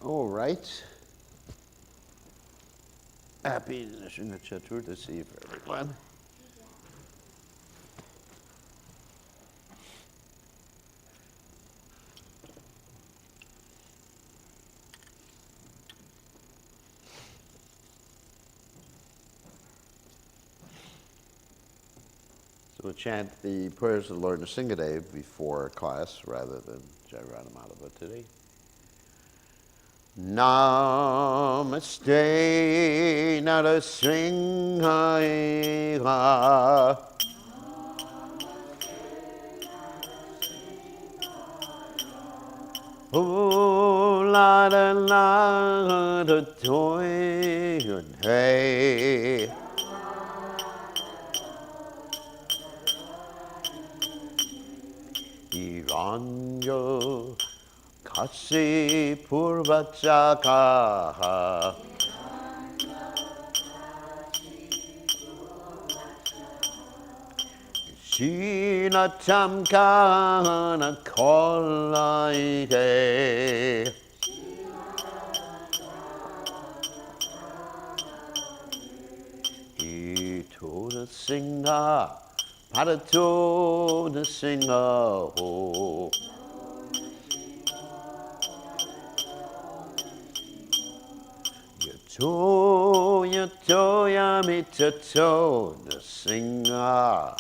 All right. Happy Nishina Chaturdasi for everyone. So we'll chant the prayers of the Lord Nrsingadev before class rather than Jairadhamadava today. Namaste Narasingha La la la da toy hey Iranjo Kasi Purvachaka Shinatam Kana Kolaite Ito the singer Parato the singer ho Yato yato yamitato the singer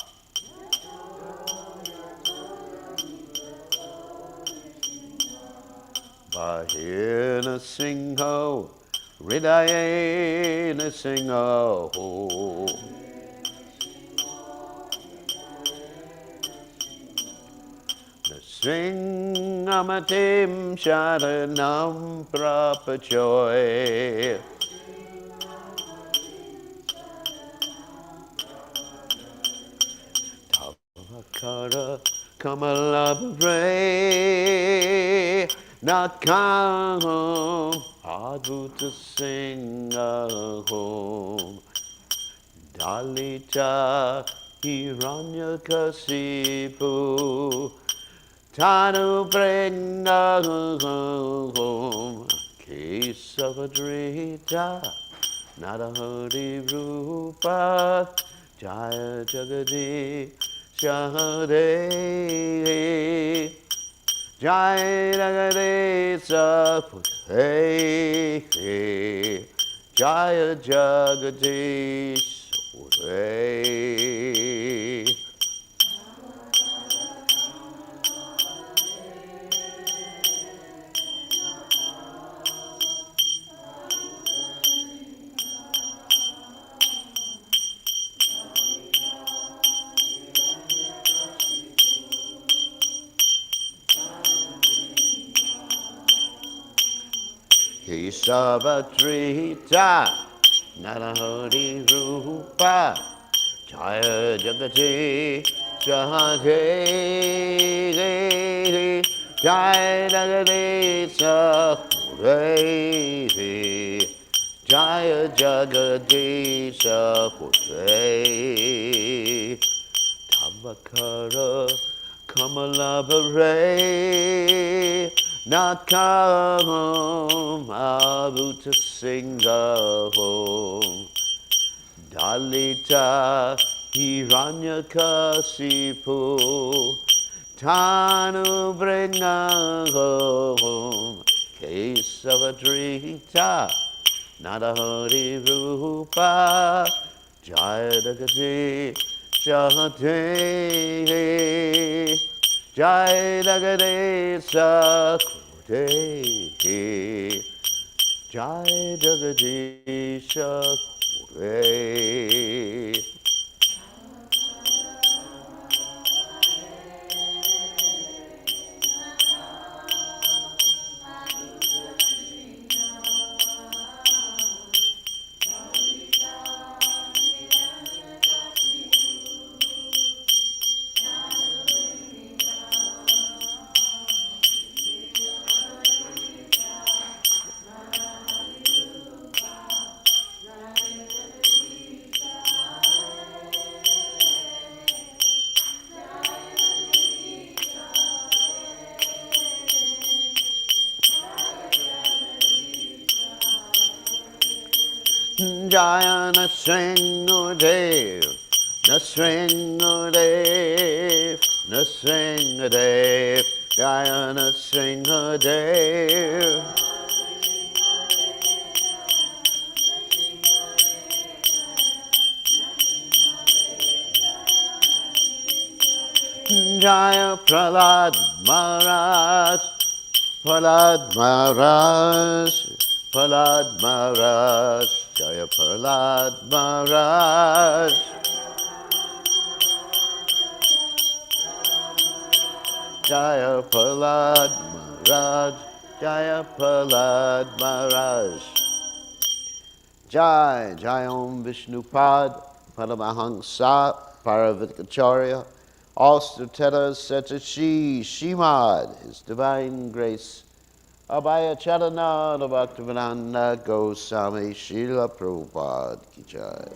Bahina Singho, Ridayena Singho. The Singamatim Sharanam Prapachoy. Tavakara Kamalabhre. Nakam Advuta Singahom Dalita Hiranyakasipu Tanu Prengahom Kesavadrita Narahari Rupa Jaya Jagadi Shahade Jai Ragadesa Puthe Jaya Jagadish Puthe Kesavatrita Narahari Rupa Jaya Jagati Jahade Jaya Jagadesa Pure Jaya Jagadesa Pure Tavakara Kamalabhare Nakam Abuta Singahom Dalita Hiranyakasipu Tanu Brengahom Kesavadrita Narahari Rupa Jaya Dagati Shahate Jai Dagadesa Kute Jai Dagadesha Kute Jaya Nrsimhadev, Nrsimhadev, Nrsimhadev, Jaya Nrsimhadev. Jaya Prahlad Maharaj, Prahlad Maharaj, Prahlad Maharaj, Jaya Prahlad Maharaj. Jaya Prahlad Maharaj, Jaya Prahlad Maharaj. Jai, Jai Om Vishnupad, Paramahansa, Paravitakacharya, all Stutetas Setashi, Shimad, His Divine Grace, Abhaya Charanada Bhaktivedanta Goswami, Srila Prabhupada Ki Jai.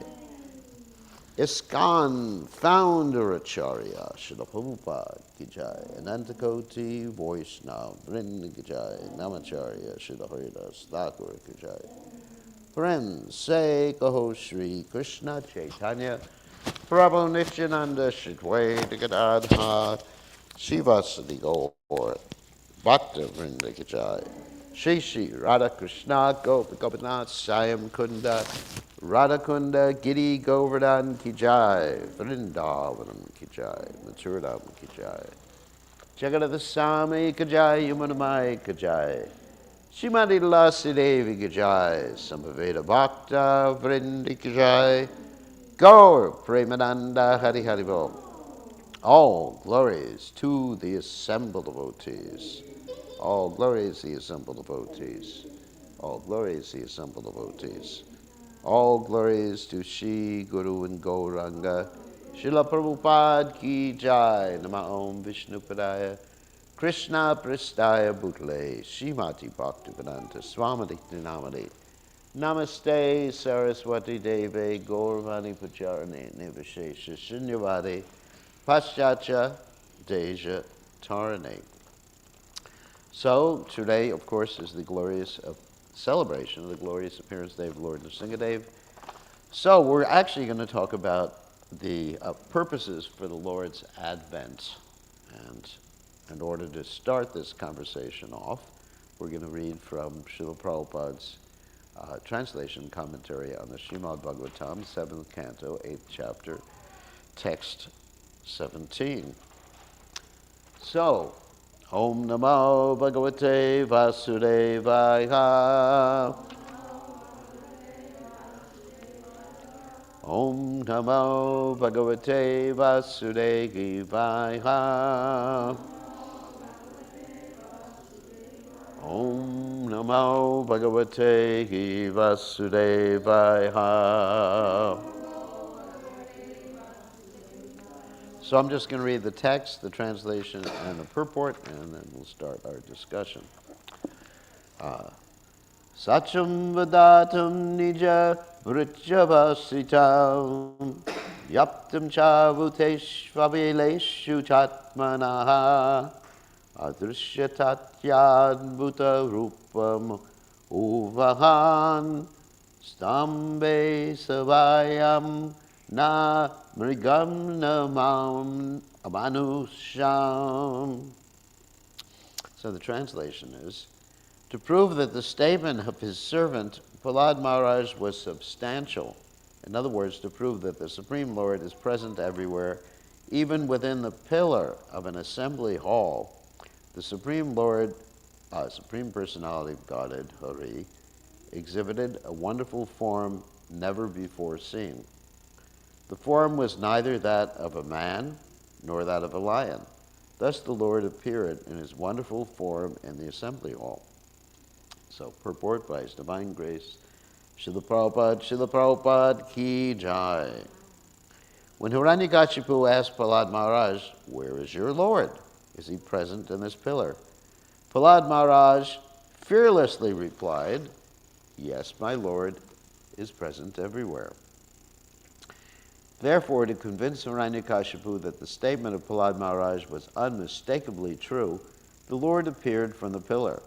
ISKCON Founder Acharya, Srila Prabhupada Ki Jai. Anantakoti Vaishnava Vrinda Ki Jai. Namacharya, Srila Haridas Thakur Ki Jai. Friends, say Kaho Shri Krishna Chaitanya Prabhu Nityananda Shri Dvaita Gadadha Shivasadi Gaur Bhakta Vrinda Ki Jai. Shri Shri Radha Krishna Gopinath Sayam Kunda Radha Kunda Giri Govardhan Ki Jai. Vrindavanam Ki Jai. Mathuradam Ki Jai. Jagadada Sami Ki Jai. Yamunamai Ki Jai. Shrimati Lasi Devi Ki Jai. Sambhaveda Bhakta Vrindi Ki Jai. Gaur Premananda Hari Hari Bol. All glories to the assembled devotees. All glories the assembled devotees. All glories the assembled devotees. All glories to Shri Guru and Gauranga. Srila Prabhupada Ki Jai. Nama Om Vishnupadaya. Krishna Pristaya Bhutale. Shrimati Bhaktivedanta Swamati Namadi. Namaste Saraswati Deve Gauravani Pacharane Nivashesha Shunyavadi Paschatya Deja Tarane. So today, of course, is the glorious celebration of the glorious appearance day of Lord Nrsimhadev. So we're actually going to talk about the purposes for the Lord's Advent. And in order to start this conversation off, we're going to read from Srila Prabhupada's translation commentary on the Srimad Bhagavatam, 7th canto, 8th chapter, text 17. So, Om Namo Bhagavate Vasudevaya. Om Namo Bhagavate Vasudevaya. Om Namo Bhagavate Vasudevaya. So I'm just going to read the text, the translation, and the purport, and then we'll start our discussion. Sacham vadatam nija vrichavasitam yaptam cha bhuteshvavileshu chatmanaha adrishyatat bhuta rupam uvahan stambe savayam na mrigam namam amanusham. So the translation is, to prove that the statement of his servant Prahlad Maharaj was substantial, in other words, to prove that the Supreme Lord is present everywhere, even within the pillar of an assembly hall, the Supreme Lord, Supreme Personality of Godhead, Hari, exhibited a wonderful form never before seen. The form was neither that of a man nor that of a lion. Thus the Lord appeared in his wonderful form in the assembly hall. So, purport by His Divine Grace, Srila Prabhupada Ki Jai. When Hiranyakashipu asked Prahlad Maharaj, "Where is your Lord? Is he present in this pillar?" Prahlad Maharaj fearlessly replied, "Yes, my Lord is present everywhere." Therefore, to convince Hiranyakashipu that the statement of Prahlad Maharaj was unmistakably true, the Lord appeared from the pillar.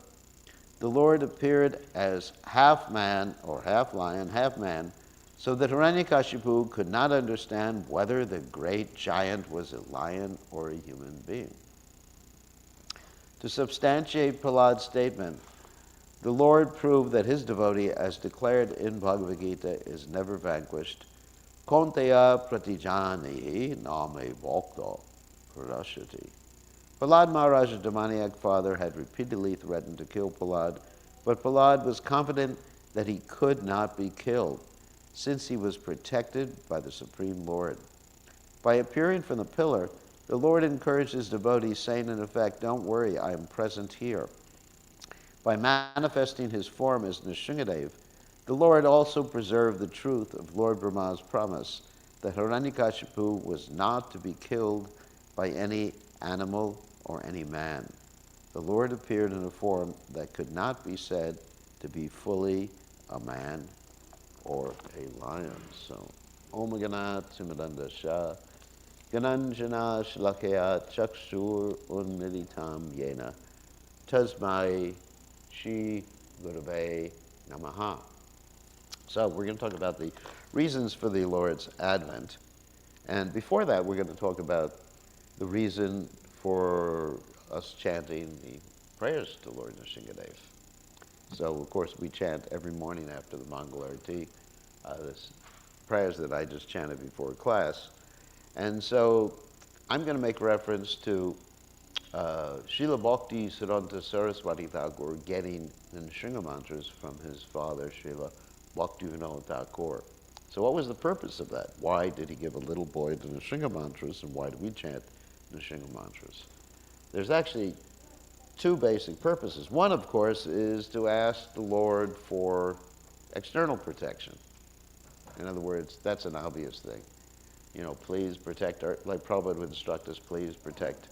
The Lord appeared as half man, or half lion, half man, So that Hiranyakashipu could not understand whether the great giant was a lion or a human being. To substantiate Prahlad's statement, the Lord proved that his devotee, as declared in Bhagavad Gita, is never vanquished. Konteya pratijani name bhakta prarashati. Prahlad Maharaj's demoniac father had repeatedly threatened to kill Prahlad, but Prahlad was confident that he could not be killed, since he was protected by the Supreme Lord. By appearing from the pillar, the Lord encouraged his devotees, saying in effect, "Don't worry, I am present here." By manifesting his form as Nrsingadev, the Lord also preserved the truth of Lord Brahma's promise that Hiranyakashipu was not to be killed by any animal or any man. The Lord appeared in a form that could not be said to be fully a man or a lion. So, Om Ganat Simadanda Shah, Gananjana Shlakaya Chakshur Unmilitam Yena, Tasmai Shri Gurave Namaha. So we're going to talk about the reasons for the Lord's advent. And before that, we're going to talk about the reason for us chanting the prayers to Lord Nrsingadev. So, of course, we chant every morning after the Mangala Arati, this prayers that I just chanted before class. And so I'm going to make reference to Srila Bhakti Siddhanta Saraswati Thakur getting the Nrsinga mantras from his father, Srila Bhaktivinoda Thakur. So what was the purpose of that? Why did he give a little boy the Nrsinga mantras, and why do we chant Nrsinga mantras? There's actually two basic purposes. One, of course, is to ask the Lord for external protection. In other words, that's an obvious thing. You know, please protect our, like Prabhupada would instruct us, please protect,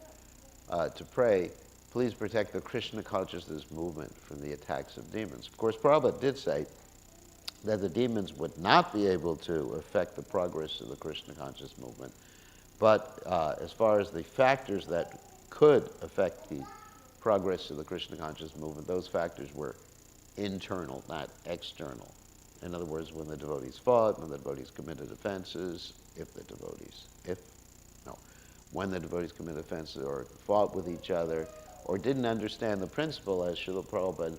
to pray, please protect the Krishna consciousness movement from the attacks of demons. Of course, Prabhupada did say that the demons would not be able to affect the progress of the Krishna conscious movement, but as far as the factors that could affect the progress of the Krishna conscious movement, those factors were internal, not external. In other words, when the devotees fought, when the devotees committed offenses, when the devotees committed offenses or fought with each other, or didn't understand the principle, as Srila Prabhupada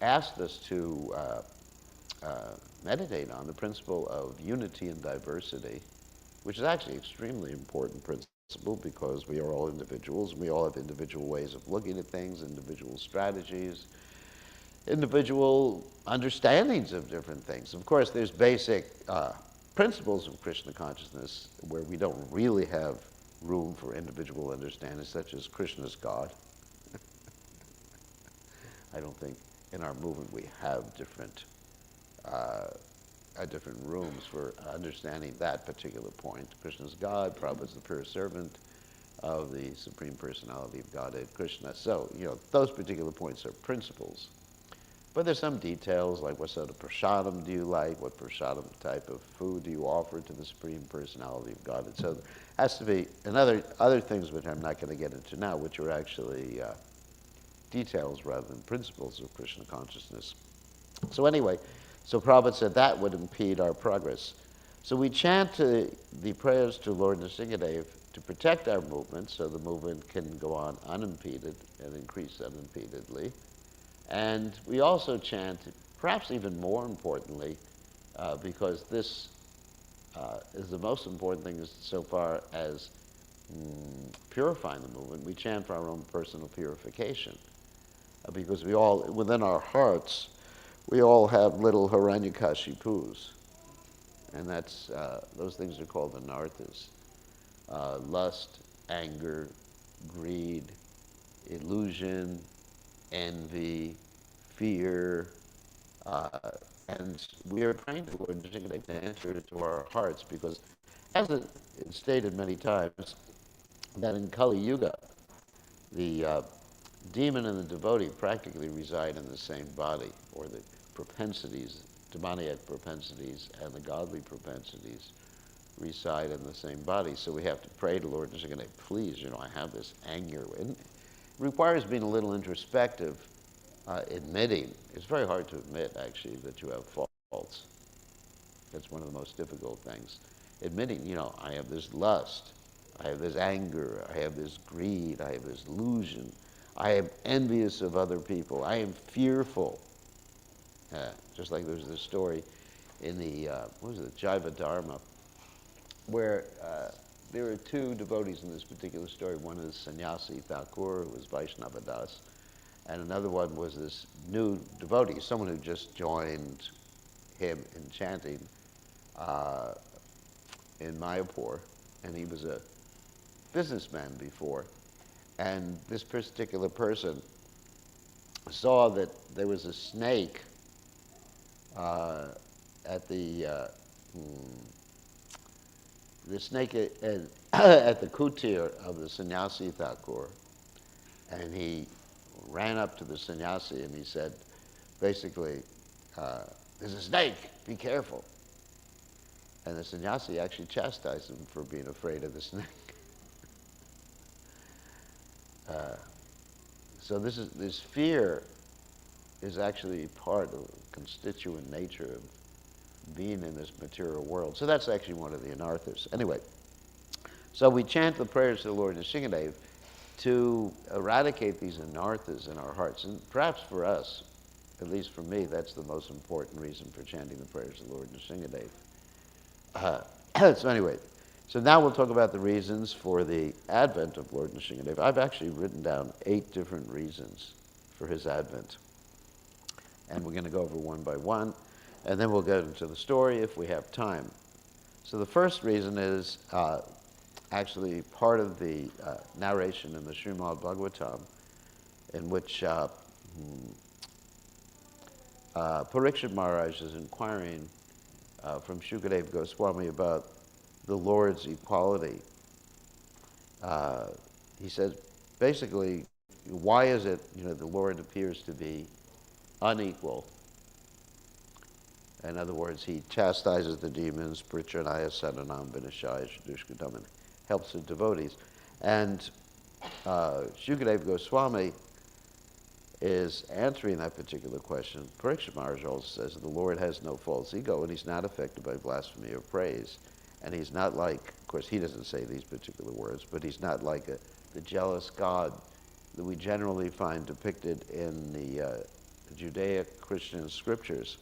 asked us to meditate on, the principle of unity and diversity, which is actually an extremely important principle because we are all individuals, and we all have individual ways of looking at things, individual strategies, individual understandings of different things. Of course, there's basic principles of Krishna consciousness where we don't really have room for individual understanding, such as Krishna's God. I don't think in our movement we have different rooms for understanding that particular point. Krishna's God, Prabhupada's the pure servant of the Supreme Personality of Godhead, Krishna. So, you know, those particular points are principles. But there's some details, like what sort of prasadam do you like, what prasadam type of food do you offer to the Supreme Personality of Godhead. So there has to be, and other things which I'm not going to get into now, which are actually details rather than principles of Krishna consciousness. So anyway, so Prabhupada said that would impede our progress. So we chant the prayers to Lord Nrsingadev to protect our movement so the movement can go on unimpeded and increase unimpededly. And we also chant, perhaps even more importantly, because this is the most important thing so far as purifying the movement, we chant for our own personal purification. Because we all, within our hearts, we all have little Hiranyakashipus. And that's, those things are called anarthas. Lust, anger, greed, illusion, envy, fear, and we are praying to Lord Nrsingadev to enter into our hearts because, as it's stated many times, that in Kali Yuga, the demon and the devotee practically reside in the same body, or the propensities, demoniac propensities and the godly propensities reside in the same body. So we have to pray to Lord Nrsingadev, please, you know, I have this anger. And it requires being a little introspective, admitting. It's very hard to admit, actually, that you have faults. That's one of the most difficult things. Admitting, I have this lust, I have this anger, I have this greed, I have this illusion, I am envious of other people, I am fearful. Just like there's this story in the, Jiva Dharma, where there are two devotees in this particular story. One is Sannyasi Thakur, who was Vaishnava Das, and another one was this new devotee, someone who just joined him in chanting in Mayapur, and he was a businessman before. And this particular person saw that there was a snake at the snake at the kutir of the sannyasi Thakur, and he ran up to the sannyasi and he said, basically, there's a snake, be careful. And the sannyasi actually chastised him for being afraid of the snake. So this fear is actually part of the constituent nature of being in this material world. So that's actually one of the anarthas. Anyway, so we chant the prayers to the Lord Nrsingadev to eradicate these anarthas in our hearts. And perhaps for us, at least for me, that's the most important reason for chanting the prayers to the Lord Nrsingadev. So anyway, so now we'll talk about the reasons for the advent of Lord Nrsingadev. I've actually written down 8 different reasons for his advent. And we're going to go over one by one, and then we'll get into the story if we have time. So the first reason is actually part of the narration in the Srimad Bhagavatam, in which Parikshit Maharaj is inquiring from Shukadeva Goswami about the Lord's equality. He says, basically, why is it, the Lord appears to be unequal? In other words, he chastises the demons, Prichanaya Sadanam Vinashaya Shadushkadam, and helps the devotees. And Shukadeva Goswami is answering that particular question. Parikshit Maharaj also says the Lord has no false ego, and he's not affected by blasphemy or praise. And he's not like, of course, he doesn't say these particular words, but he's not like the jealous God that we generally find depicted in the Judeo-Christian scriptures.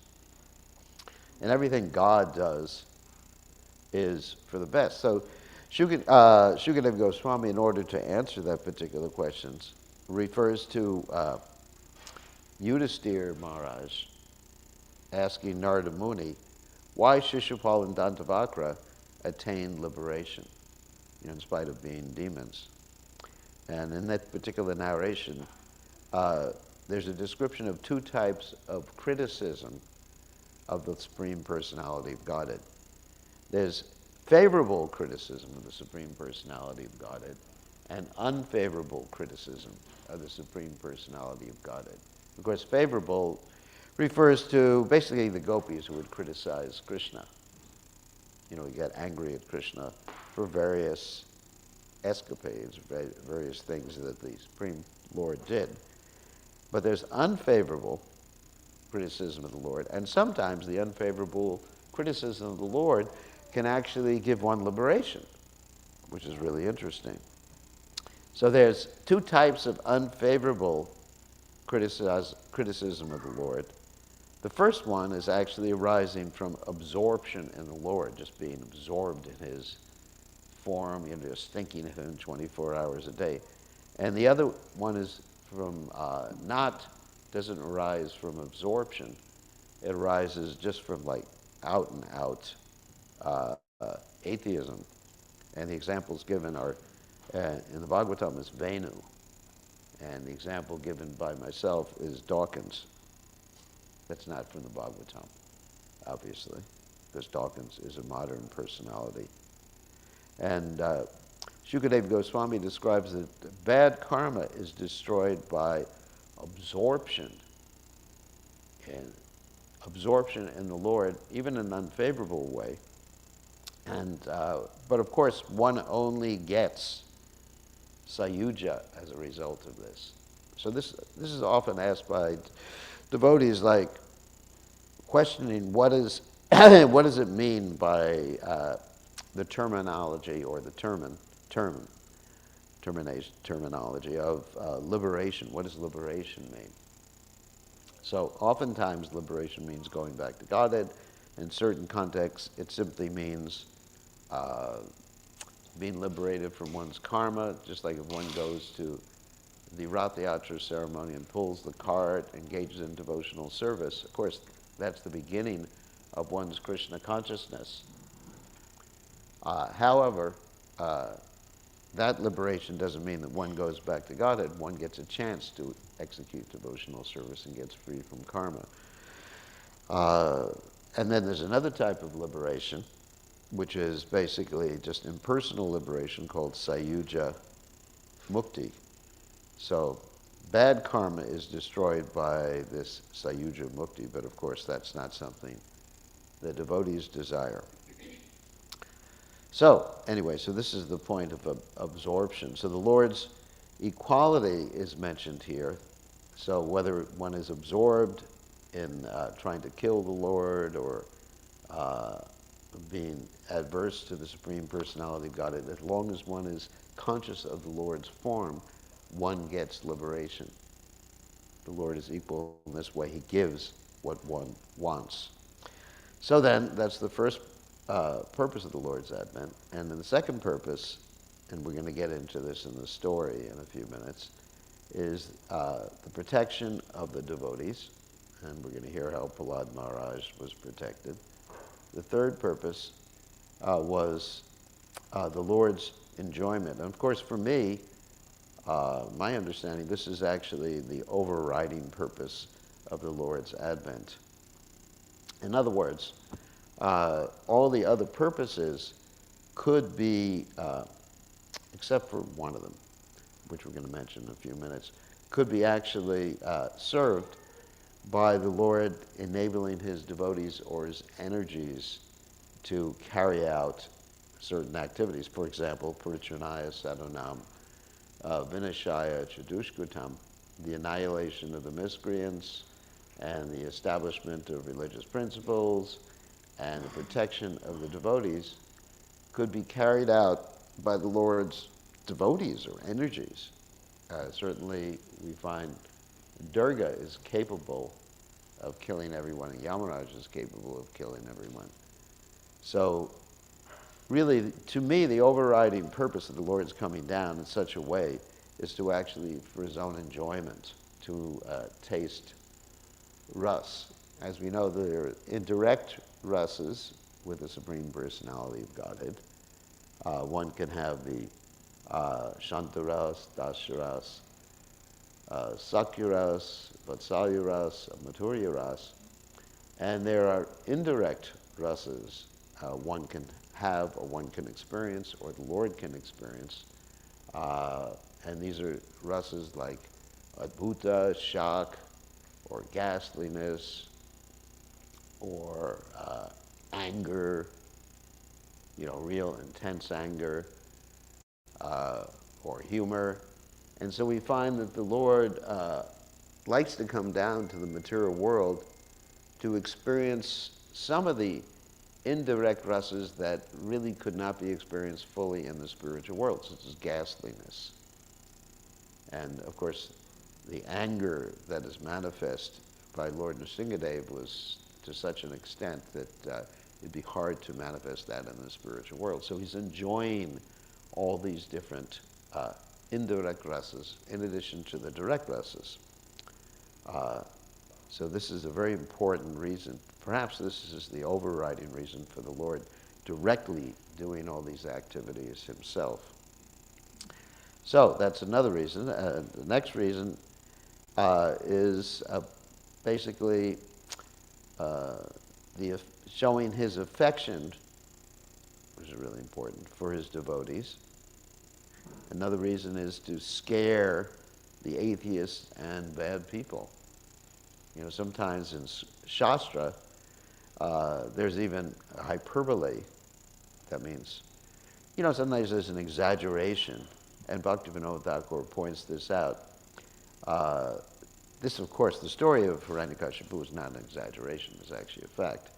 And everything God does is for the best. So Shukadeva Goswami, in order to answer that particular question, refers to Yudhisthira Maharaj asking Narada Muni why Shishupal and Dantavakra attained liberation, in spite of being demons. And in that particular narration, there's a description of 2 types of criticism of the Supreme Personality of Godhead. There's favorable criticism of the Supreme Personality of Godhead and unfavorable criticism of the Supreme Personality of Godhead. Of course, favorable refers to basically the gopis who would criticize Krishna. We get angry at Krishna for various escapades, various things that the Supreme Lord did. But there's unfavorable criticism of the Lord, and sometimes the unfavorable criticism of the Lord can actually give one liberation, which is really interesting. So there's 2 types of unfavorable criticism of the Lord. The first one is actually arising from absorption in the Lord, just being absorbed in his form, just thinking of him 24 hours a day. And the other one is from doesn't arise from absorption. It arises just from out and out atheism. And the examples given are, in the Bhagavatam is Venu. And the example given by myself is Dawkins. That's not from the Bhagavatam, obviously, because Dawkins is a modern personality. And Shukadeva Goswami describes that bad karma is destroyed by absorption in the Lord, even in an unfavorable way. And but of course, one only gets sayuja as a result of this. So this is often asked by devotees, questioning what is what does it mean by the terminology or the terminology of liberation? What does liberation mean? So oftentimes liberation means going back to Godhead. In certain contexts, it simply means being liberated from one's karma, just like if one goes to the Rath Yatra ceremony and pulls the cart, engages in devotional service. Of course, that's the beginning of one's Krishna consciousness. However, that liberation doesn't mean that one goes back to Godhead. One gets a chance to execute devotional service and gets free from karma. And then there's another type of liberation, which is basically just impersonal liberation called Sayuja Mukti. So bad karma is destroyed by this Sayuja Mukti, but of course that's not something the devotees desire. So anyway, so this is the point of absorption. So the Lord's equality is mentioned here. So whether one is absorbed in trying to kill the Lord or being adverse to the Supreme Personality of Godhead, as long as one is conscious of the Lord's form, one gets liberation. The Lord is equal in this way. He gives what one wants. So then, that's the first purpose of the Lord's Advent. And then the second purpose, and we're going to get into this in the story in a few minutes, is the protection of the devotees. And we're going to hear how Prahlad Maharaj was protected. The third purpose was the Lord's enjoyment. And of course, for me, my understanding, this is actually the overriding purpose of the Lord's Advent. In other words, all the other purposes could be, except for one of them, which we're going to mention in a few minutes, could be actually served by the Lord enabling his devotees or his energies to carry out certain activities. For example, Parichanaya Sadhanam, Vinashaya Chadushkritam, the annihilation of the miscreants and the establishment of religious principles and the protection of the devotees could be carried out by the Lord's devotees or energies. Certainly we find Durga is capable of killing everyone, and Yamaraj is capable of killing everyone. So really, to me, the overriding purpose of the Lord's coming down in such a way is to actually, for his own enjoyment, to taste ras. As we know, there are indirect rasas with the Supreme Personality of Godhead. One can have the Shantaras, Dasharas, Sakyuras, Vatsalyuras, Madhuryaras, and there are indirect rasas one can have or one can experience or the Lord can experience. And these are rasas like Adbhuta, shock, or ghastliness, or anger, real intense anger, or humor. And so we find that the Lord likes to come down to the material world to experience some of the indirect rasas that really could not be experienced fully in the spiritual world, such as ghastliness. And of course, the anger that is manifest by Lord Nrsingadev was to such an extent that it'd be hard to manifest that in the spiritual world. So he's enjoying all these different indirect rasas in addition to the direct rasas. So this is a very important reason. Perhaps this is the overriding reason for the Lord directly doing all these activities himself. So that's another reason. The next reason is basically showing his affection, which is really important, for his devotees. Another reason is to scare the atheists and bad people. Sometimes in Shastra, there's even hyperbole. That means, sometimes there's an exaggeration, and Bhaktivinoda Thakur points this out. This, of course, the story of Hiranyakashipu is not an exaggeration, it's actually a fact.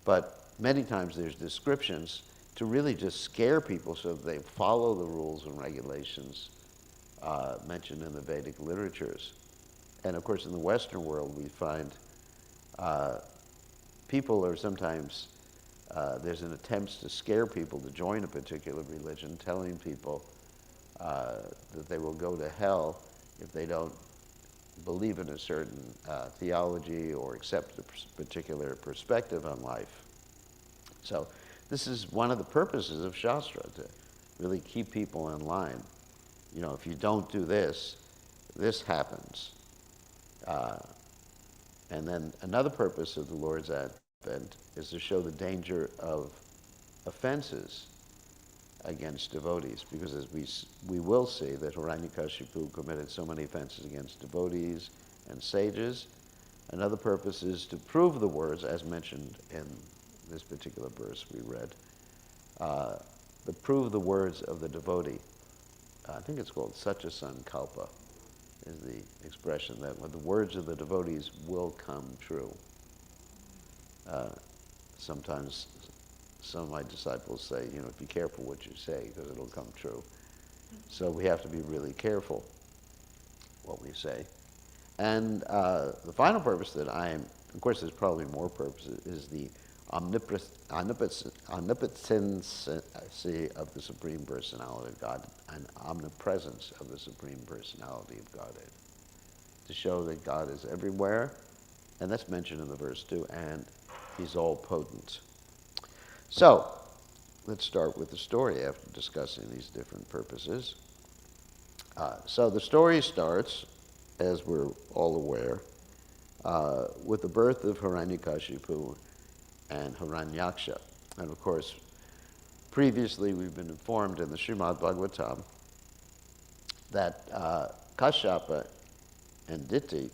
But many times there's descriptions to really just scare people so that they follow the rules and regulations mentioned in the Vedic literatures. And of course, in the Western world, we find people are sometimes, there's an attempt to scare people to join a particular religion, telling people that they will go to hell if they don't believe in a certain theology or accept a particular perspective on life. So this is one of the purposes of Shastra, to really keep people in line. You know, if you don't do this, this happens. And then another purpose of the Lord's Advent is to show the danger of offenses against devotees, because as we will see that Hiranyakashipu committed so many offenses against devotees and sages. Another purpose is to prove the words, as mentioned in this particular verse we read, to prove the words of the devotee. I think it's called Satya Sankalpa, is the expression that when the words of the devotees will come true. Sometimes some of my disciples say, you know, be careful what you say because it'll come true. So we have to be really careful what we say. And the final purpose that of course there's probably more purposes, is the omnipotency of the Supreme Personality of God and omnipresence of the Supreme Personality of Godhead. To show that God is everywhere, and that's mentioned in the verse too, and he's all potent. So, let's start with the story after discussing these different purposes. So the story starts, as we're all aware, with the birth of Hiranyakashipu and Hiranyaksha. And of course, previously we've been informed in the Srimad Bhagavatam that Kashyapa and Diti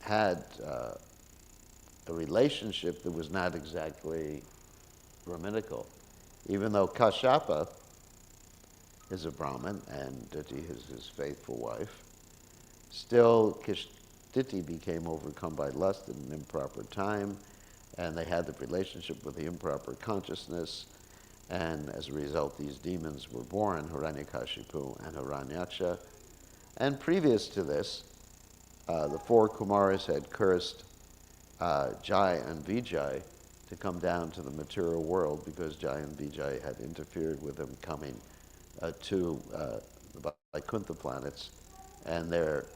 had a relationship that was not exactly Brahminical. Even though Kashyapa is a Brahmin and Diti is his faithful wife, still Diti became overcome by lust at an improper time, and they had the relationship with the improper consciousness, and as a result these demons were born, Hiranyakashipu and Hiranyaksha. And previous to this, the four Kumaras had cursed Jai and Vijay to come down to the material world because Jai and Vijay had interfered with them coming to the Vaikuntha planets, and their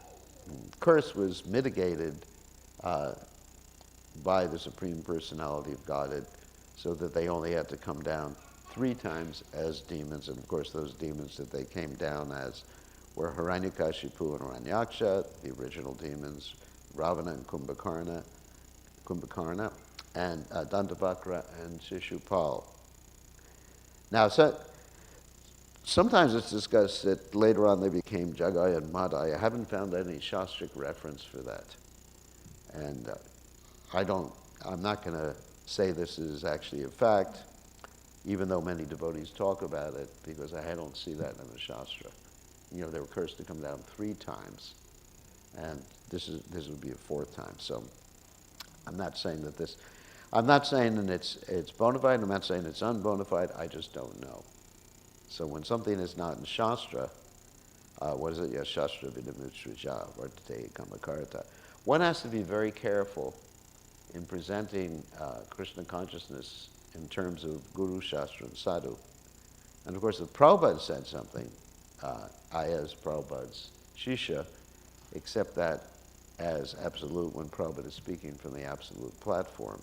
curse was mitigated by the Supreme Personality of Godhead, so that they only had to come down 3 times as demons. And of course those demons that they came down as were Hiranyakashipu and Hiranyaksha, the original demons, Ravana and Kumbhakarna, and Dantavakra and Shishupal. Now, sometimes it's discussed that later on they became Jagai and Madai. I haven't found any Shastric reference for that. And I'm not going to say this is actually a fact, even though many devotees talk about it, because I don't see that in the Shastra. You know, they were cursed to come down 3 times, and this would be a 4th time. So I'm not saying that it's bona fide, I'm not saying it's unbona fide, I just don't know. So when something is not in Shastra, what is it? Yes, Shastra vidamutsrija, vartate kamakarta. One has to be very careful in presenting Krishna consciousness in terms of Guru, Shastra, and Sadhu. And of course, if Prabhupada said something, I, as Prabhupada's Shisha, accept that as absolute when Prabhupada is speaking from the absolute platform.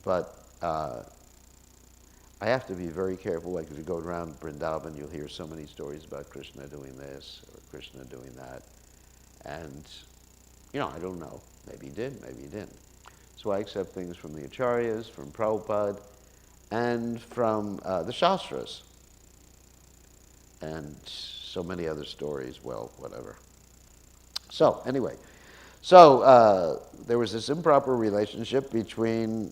But I have to be very careful. Like if you go around Vrindavan, you'll hear so many stories about Krishna doing this or Krishna doing that. And, you know, I don't know. Maybe he did, maybe he didn't. So I accept things from the Acharyas, from Prabhupada, and from the Shastras. And so many other stories, well, whatever. So, anyway, there was this improper relationship between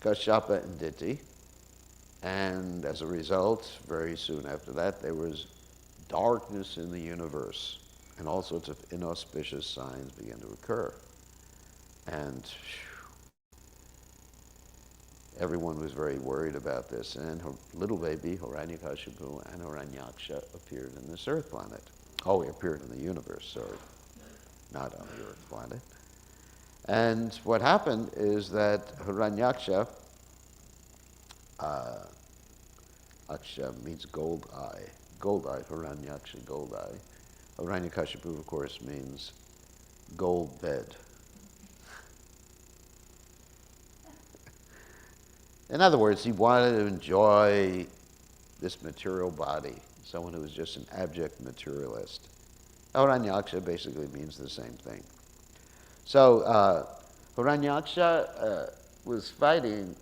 Kashyapa and Diti, and as a result, very soon after that, there was darkness in the universe, and all sorts of inauspicious signs began to occur. And everyone was very worried about this. And her little baby, Hiranyakashipu and Hiranyaksha, appeared in this Earth planet. Oh, he appeared in the universe, sorry, not on the Earth planet. And what happened is that Hiranyaksha, Aksha means gold eye, Hiranyaksha, gold eye. Hiranyakashipu, of course, means gold bed. In other words, he wanted to enjoy this material body, someone who was just an abject materialist. Hiranyaksha basically means the same thing. So Hiranyaksha was fighting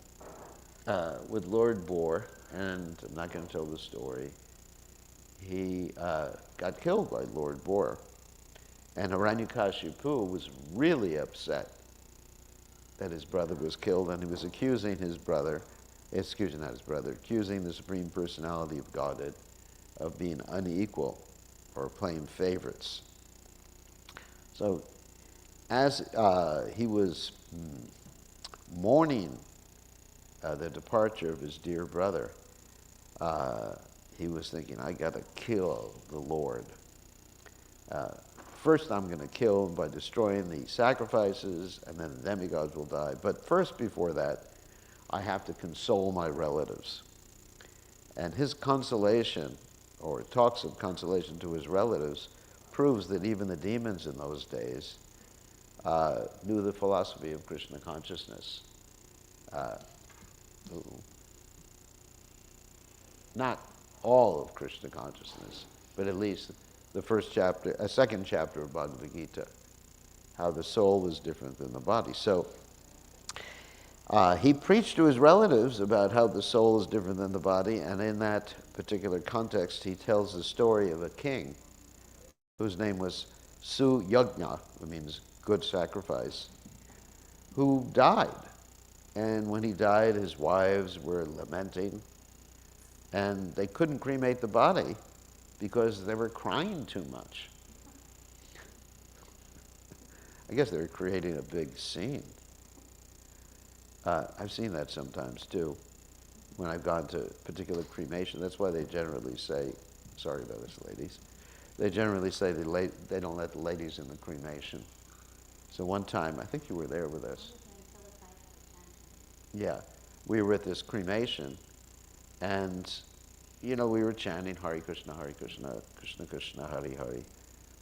with Lord Boar, and I'm not going to tell the story. He got killed by Lord Boar. And Hiranyakashipu was really upset that his brother was killed, and he was accusing his brother, accusing the Supreme Personality of Godhead of being unequal or playing favorites. So as he was mourning the departure of his dear brother, he was thinking, I got to kill the Lord. First, I'm going to kill him by destroying the sacrifices, and then the demigods will die. But first, before that, I have to console my relatives. And his consolation, or talks of consolation to his relatives, proves that even the demons in those days knew the philosophy of Krishna consciousness. Not all of Krishna consciousness, but at least the second chapter of Bhagavad Gita, how the soul is different than the body. So he preached to his relatives about how the soul is different than the body, and in that particular context, he tells the story of a king whose name was Suyagna, which means good sacrifice, who died. And when he died, his wives were lamenting, and they couldn't cremate the body because they were crying too much. I guess they were creating a big scene. I've seen that sometimes too, when I've gone to particular cremation. That's why they generally say, sorry about this, ladies, they generally say they don't let the ladies in the cremation. So one time, I think you were there with us. Yeah, we were at this cremation, and we were chanting Hare Krishna, Krishna Krishna, Hare Hare,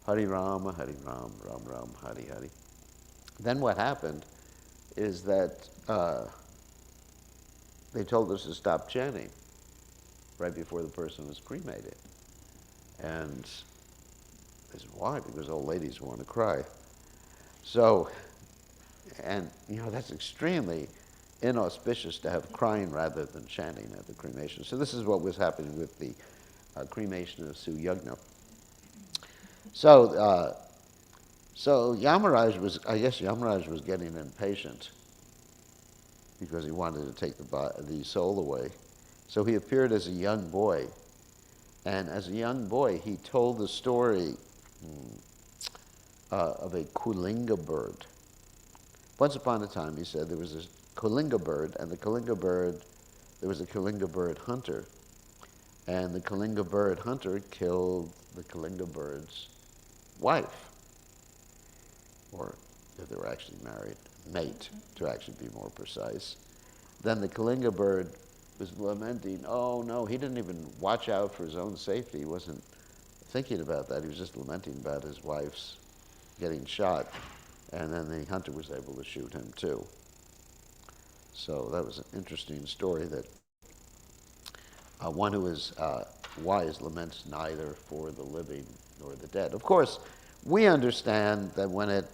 Hare Rama, Ram Ram, Hare Hare. Then what happened is that they told us to stop chanting right before the person was cremated. And I said, why? Because old ladies want to cry. So, and that's extremely inauspicious to have crying rather than chanting at the cremation. So this is what was happening with the cremation of Suyagna. So Yamaraj was getting impatient because he wanted to take the soul away. So he appeared as a young boy. And as a young boy, he told the story of a Kulinga bird. Once upon a time, he said, there was a Kulinga bird, and there was a Kulinga bird hunter. And the Kulinga bird hunter killed the Kulinga bird's wife, or if they were actually married, mate, to actually be more precise. Then the Kulinga bird was lamenting, oh no, he didn't even watch out for his own safety. He wasn't thinking about that. He was just lamenting about his wife's getting shot. And then the hunter was able to shoot him too. So that was an interesting story, that one who is wise laments neither for the living nor the dead. Of course, we understand that when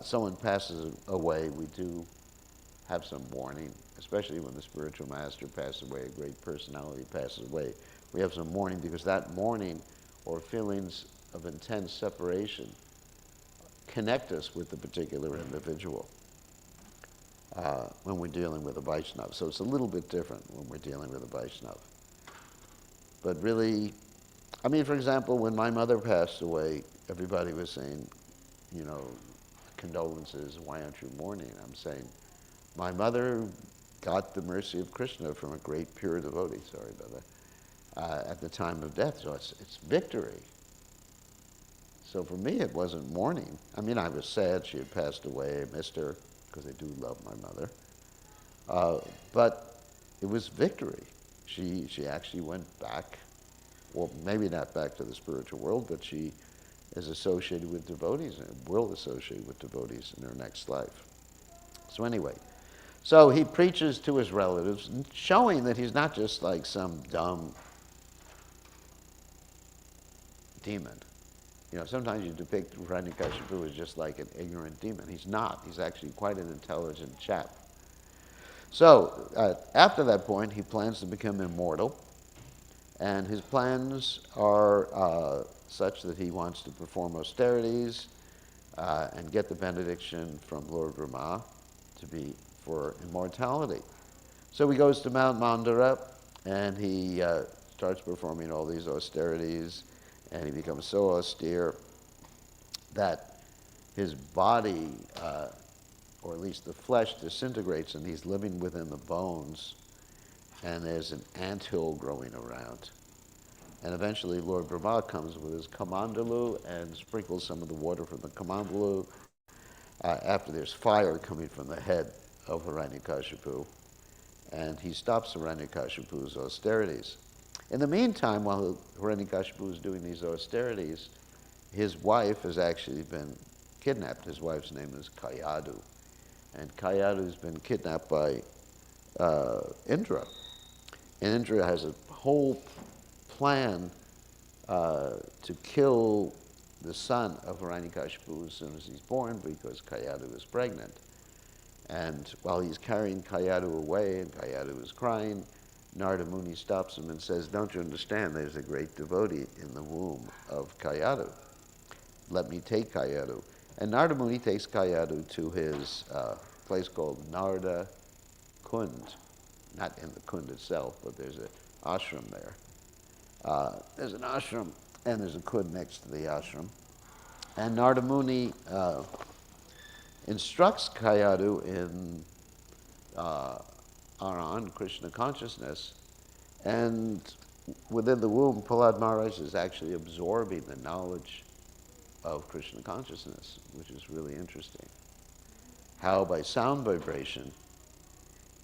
someone passes away, we do have some mourning, especially when the spiritual master passes away, a great personality passes away. We have some mourning because that mourning or feelings of intense separation connect us with the particular individual when we're dealing with a Vaishnava. So it's a little bit different when we're dealing with a Vaishnava. But really, for example, when my mother passed away, everybody was saying, condolences, why aren't you mourning? I'm saying, my mother got the mercy of Krishna from a great pure devotee, sorry about that, at the time of death, so it's victory. So for me, it wasn't mourning. I mean, I was sad she had passed away, I missed her, because I do love my mother. But it was victory. She actually went back, well, maybe not back to the spiritual world, but she is associated with devotees and will associate with devotees in her next life. So anyway, so he preaches to his relatives, showing that he's not just like some dumb demon. You know, sometimes you depict Hiranyakashipu as just like an ignorant demon. He's not. He's actually quite an intelligent chap. So after that point, he plans to become immortal, and his plans are such that he wants to perform austerities and get the benediction from Lord Brahma to be for immortality. So he goes to Mount Mandara, and he starts performing all these austerities, and he becomes so austere that his body, or at least the flesh, disintegrates, and he's living within the bones, and there's an anthill growing around. And eventually Lord Brahma comes with his kamandalu and sprinkles some of the water from the kamandalu after there's fire coming from the head of Hiranyakashipu, and he stops Hiranyakashipu's austerities. In the meantime, while Hiranyakashipu is doing these austerities, his wife has actually been kidnapped. His wife's name is Kayadu. And Kayadu's been kidnapped by Indra. And Indra has a whole plan to kill the son of Hiranyakashipu as soon as he's born, because Kayadu is pregnant. And while he's carrying Kayadu away and Kayadu is crying, Narada Muni stops him and says, "Don't you understand, there's a great devotee in the womb of Kayadu. Let me take Kayadu." And Narada Muni takes Kayadu to his place called Narada Kund. Not in the Kund itself, but there's an ashram there. There's an ashram, and there's a Kund next to the ashram. And Narada Muni instructs Kayadu in Aran, Krishna consciousness, and within the womb, Prahlad Maharaj is actually absorbing the knowledge of Krishna consciousness, which is really interesting. How by sound vibration,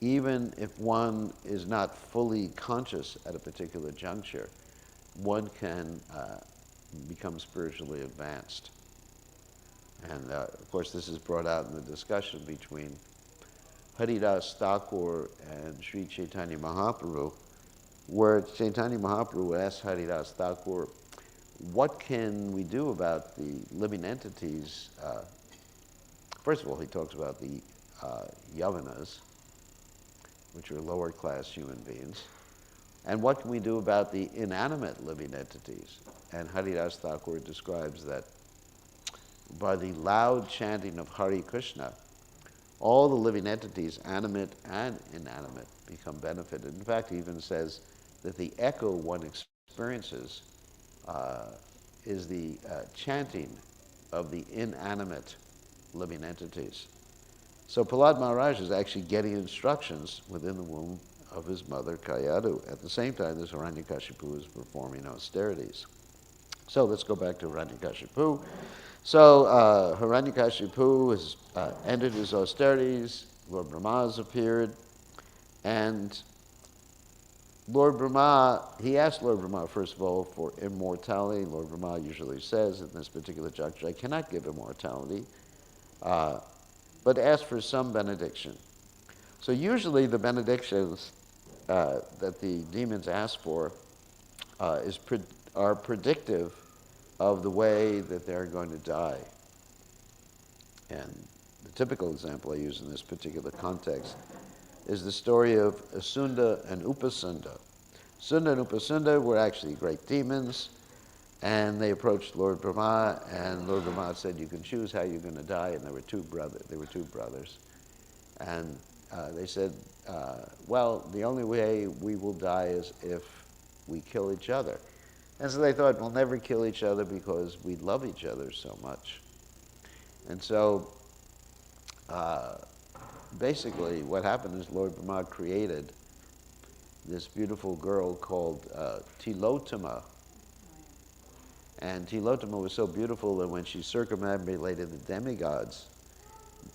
even if one is not fully conscious at a particular juncture, one can become spiritually advanced. And of course, this is brought out in the discussion between Haridas Thakur and Sri Chaitanya Mahaprabhu, where Chaitanya Mahaprabhu asked Haridas Thakur, what can we do about the living entities? First of all, he talks about the Yavanas, which are lower class human beings. And what can we do about the inanimate living entities? And Haridas Thakur describes that by the loud chanting of Hare Krishna, all the living entities, animate and inanimate, become benefited. In fact, he even says that the echo one experiences is the chanting of the inanimate living entities. So Prahlad Maharaj is actually getting instructions within the womb of his mother Kayadu. At the same time, this Hiranyakashipu is performing austerities. So let's go back to Hiranyakashipu. So Hiranyakashipu has ended his austerities, Lord Brahma has appeared, and Lord Brahma, he asked Lord Brahma, first of all, for immortality. Lord Brahma usually says in this particular juncture, I cannot give immortality, but asked for some benediction. So usually the benedictions that the demons ask for are predictive of the way that they're going to die. And the typical example I use in this particular context is the story of Asunda and Upasunda. Sunda and Upasunda were actually great demons, and they approached Lord Brahma, and Lord Brahma said, you can choose how you're going to die, and there were two brothers. And they said, well, the only way we will die is if we kill each other. And so they thought, we'll never kill each other because we love each other so much. And so basically what happened is Lord Brahma created this beautiful girl called Tilotama. And Tilotama was so beautiful that when she circumambulated the demigods,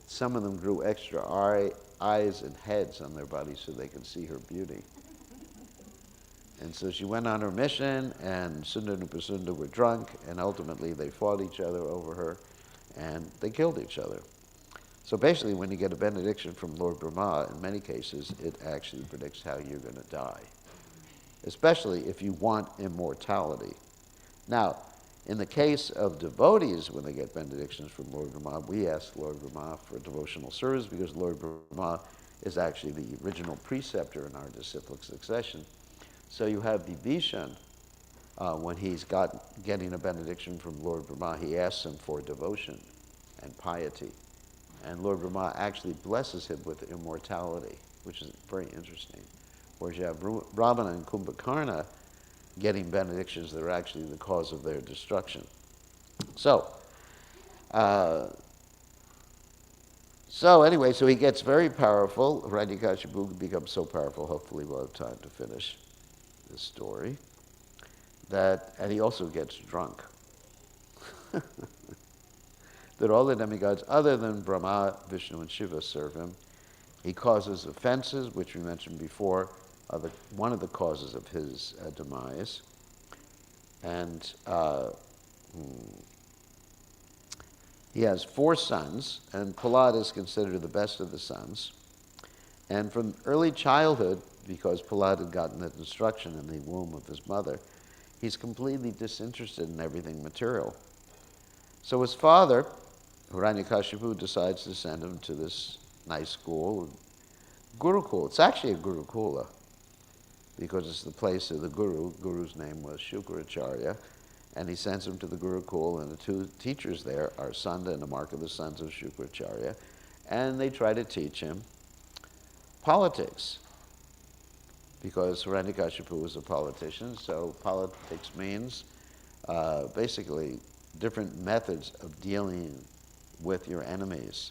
some of them grew extra eyes and heads on their bodies so they could see her beauty. And so she went on her mission, and Sundar and Upasunda were drunk, and ultimately they fought each other over her, and they killed each other. So basically, when you get a benediction from Lord Brahma, in many cases, it actually predicts how you're going to die, especially if you want immortality. Now, in the case of devotees, when they get benedictions from Lord Brahma, we ask Lord Brahma for devotional service because Lord Brahma is actually the original preceptor in our disciplic succession. So you have Vibhishan, when he's getting a benediction from Lord Brahma, he asks him for devotion and piety. And Lord Brahma actually blesses him with immortality, which is very interesting. Whereas you have Ravana and Kumbhakarna getting benedictions that are actually the cause of their destruction. So anyway, so he gets very powerful. Hiranyakashipu becomes so powerful, hopefully we'll have time to finish this story, and he also gets drunk. That all the demigods other than Brahma, Vishnu, and Shiva serve him. He causes offenses, which we mentioned before, one of the causes of his demise. And he has 4 sons, and Prahlad is considered the best of the sons. And from early childhood, because Prahlad had gotten that instruction in the womb of his mother, he's completely disinterested in everything material. So his father, Hiranyakashipu, decides to send him to this nice school, Gurukul. It's actually a Gurukula, because it's the place of the Guru. Guru's name was Shukracharya, and he sends him to the Gurukul, and the 2 teachers there are Sanda and Amarka, the sons of Shukracharya, and they try to teach him politics, because Hiranyakashipu was a politician, so politics means basically different methods of dealing with your enemies.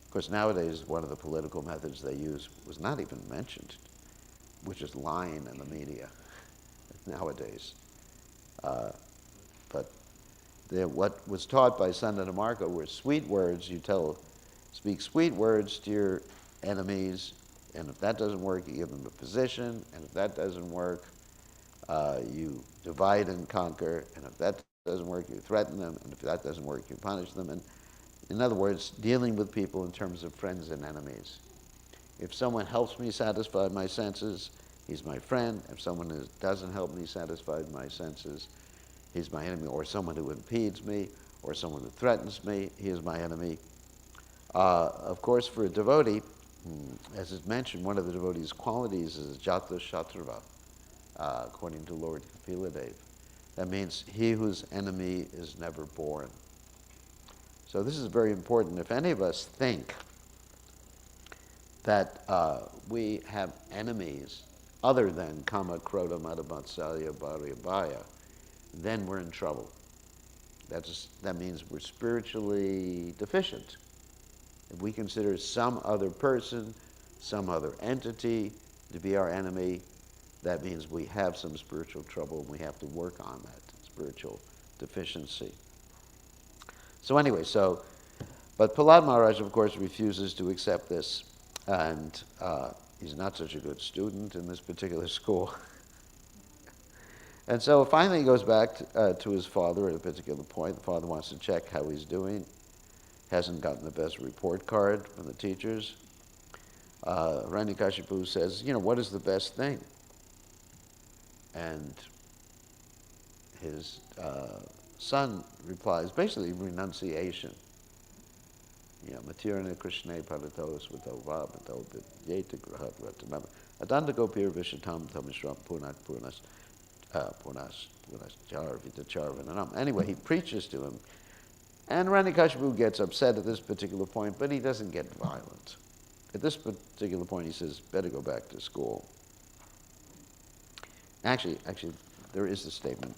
Of course, nowadays, one of the political methods they use was not even mentioned, which is lying in the media nowadays. But what was taught by Sanda and Amarka were sweet words. Speak sweet words to your enemies, and if that doesn't work, you give them a position, and if that doesn't work, you divide and conquer, and if that doesn't work, you threaten them, and if that doesn't work, you punish them. And in other words, dealing with people in terms of friends and enemies. If someone helps me satisfy my senses, he's my friend. If someone doesn't help me satisfy my senses, he's my enemy. Or someone who impedes me, or someone who threatens me, he is my enemy. Of course, for a devotee, as is mentioned, one of the devotee's qualities is Jata Shatrava, according to Lord Kapiladev. That means he whose enemy is never born. So this is very important. If any of us think that we have enemies other than Kama, Krodha, Mada, Matsarya, Bharya, then we're in trouble. That means we're spiritually deficient. If we consider some other person, some other entity to be our enemy, that means we have some spiritual trouble and we have to work on that spiritual deficiency. So anyway, but Prahlad Maharaj, of course, refuses to accept this, and he's not such a good student in this particular school. And so finally he goes back to his father at a particular point. The father wants to check how he's doing. Hasn't gotten the best report card from the teachers. Hiranyakashipu says, what is the best thing? And his son replies, basically renunciation. Matirana Krishna Paratos Vato Vato Yeta Grahat Ratanam Adanda Gopir Vishatam Tamishram Punas Charvananam. Anyway, he preaches to him. And Hiranyakashipu gets upset at this particular point, but he doesn't get violent. At this particular point, he says, better go back to school. Actually, there is a statement.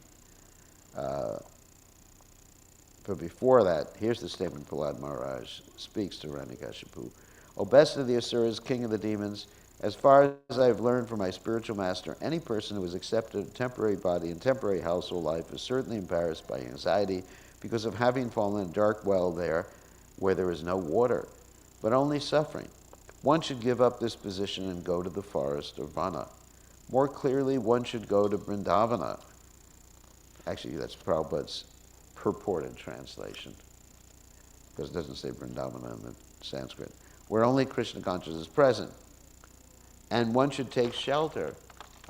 But before that, here's the statement Prahlad Maharaj speaks to Hiranyakashipu. O best of the Asuras, king of the demons, as far as I have learned from my spiritual master, any person who has accepted a temporary body and temporary household life is certainly embarrassed by anxiety because of having fallen in a dark well there where there is no water, but only suffering. One should give up this position and go to the forest of Vana. More clearly, one should go to Vrindavana. Actually, that's Prabhupada's purported translation, because it doesn't say Vrindavana in the Sanskrit, where only Krishna consciousness is present. And one should take shelter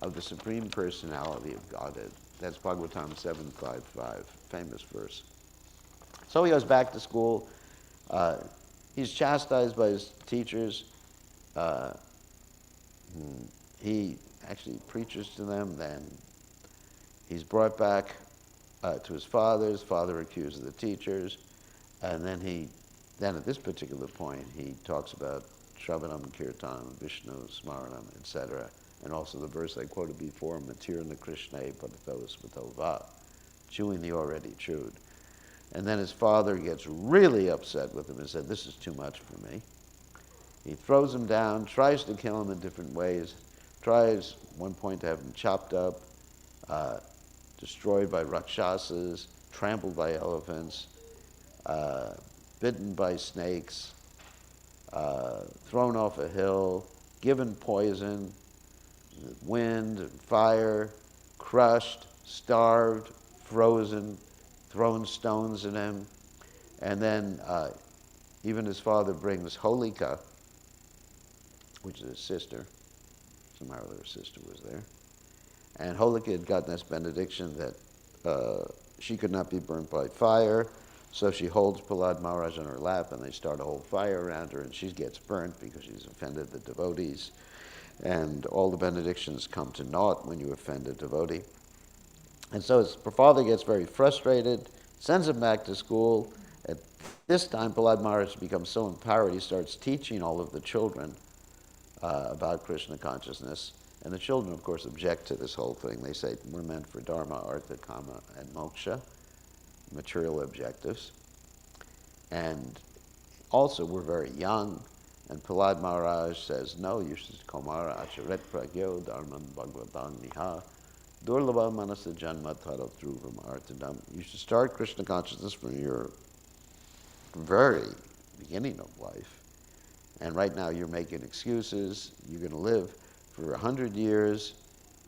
of the Supreme Personality of Godhead. That's Bhagavatam 755, famous verse. So he goes back to school. He's chastised by his teachers. He actually preaches to them. Then he's brought back to his father. His father accuses the teachers. And then at this particular point, he talks about Shravanam, Kirtan, Vishnu, Smaranam, etc. And also the verse I quoted before, Matirna Krishna Padathos Vatova, chewing the already chewed. And then his father gets really upset with him and said, this is too much for me. He throws him down, tries to kill him in different ways, tries at one point to have him chopped up, destroyed by rakshasas, trampled by elephants, bitten by snakes, thrown off a hill, given poison, wind and fire, crushed, starved, frozen, thrown stones at him. And then even his father brings Holika, which is his sister. Somehow their sister was there. And Holika had gotten this benediction that she could not be burnt by fire. So she holds Prahlad Maharaj on her lap, and they start a whole fire around her, and she gets burnt because she's offended the devotees. And all the benedictions come to naught when you offend a devotee. And so his father gets very frustrated, sends him back to school. At this time, Prahlad Maharaj becomes so empowered, he starts teaching all of the children about Krishna consciousness. And the children, of course, object to this whole thing. They say, we're meant for dharma, artha, kama, and moksha, material objectives. And also, we're very young. And Prahlad Maharaj says, no, you should komara acharet pragyo dharman bhagavatam niha durlabha manasa janma tara dhruvam artadam. You should start Krishna consciousness from your very beginning of life. And right now you're making excuses. You're going to live for 100 years.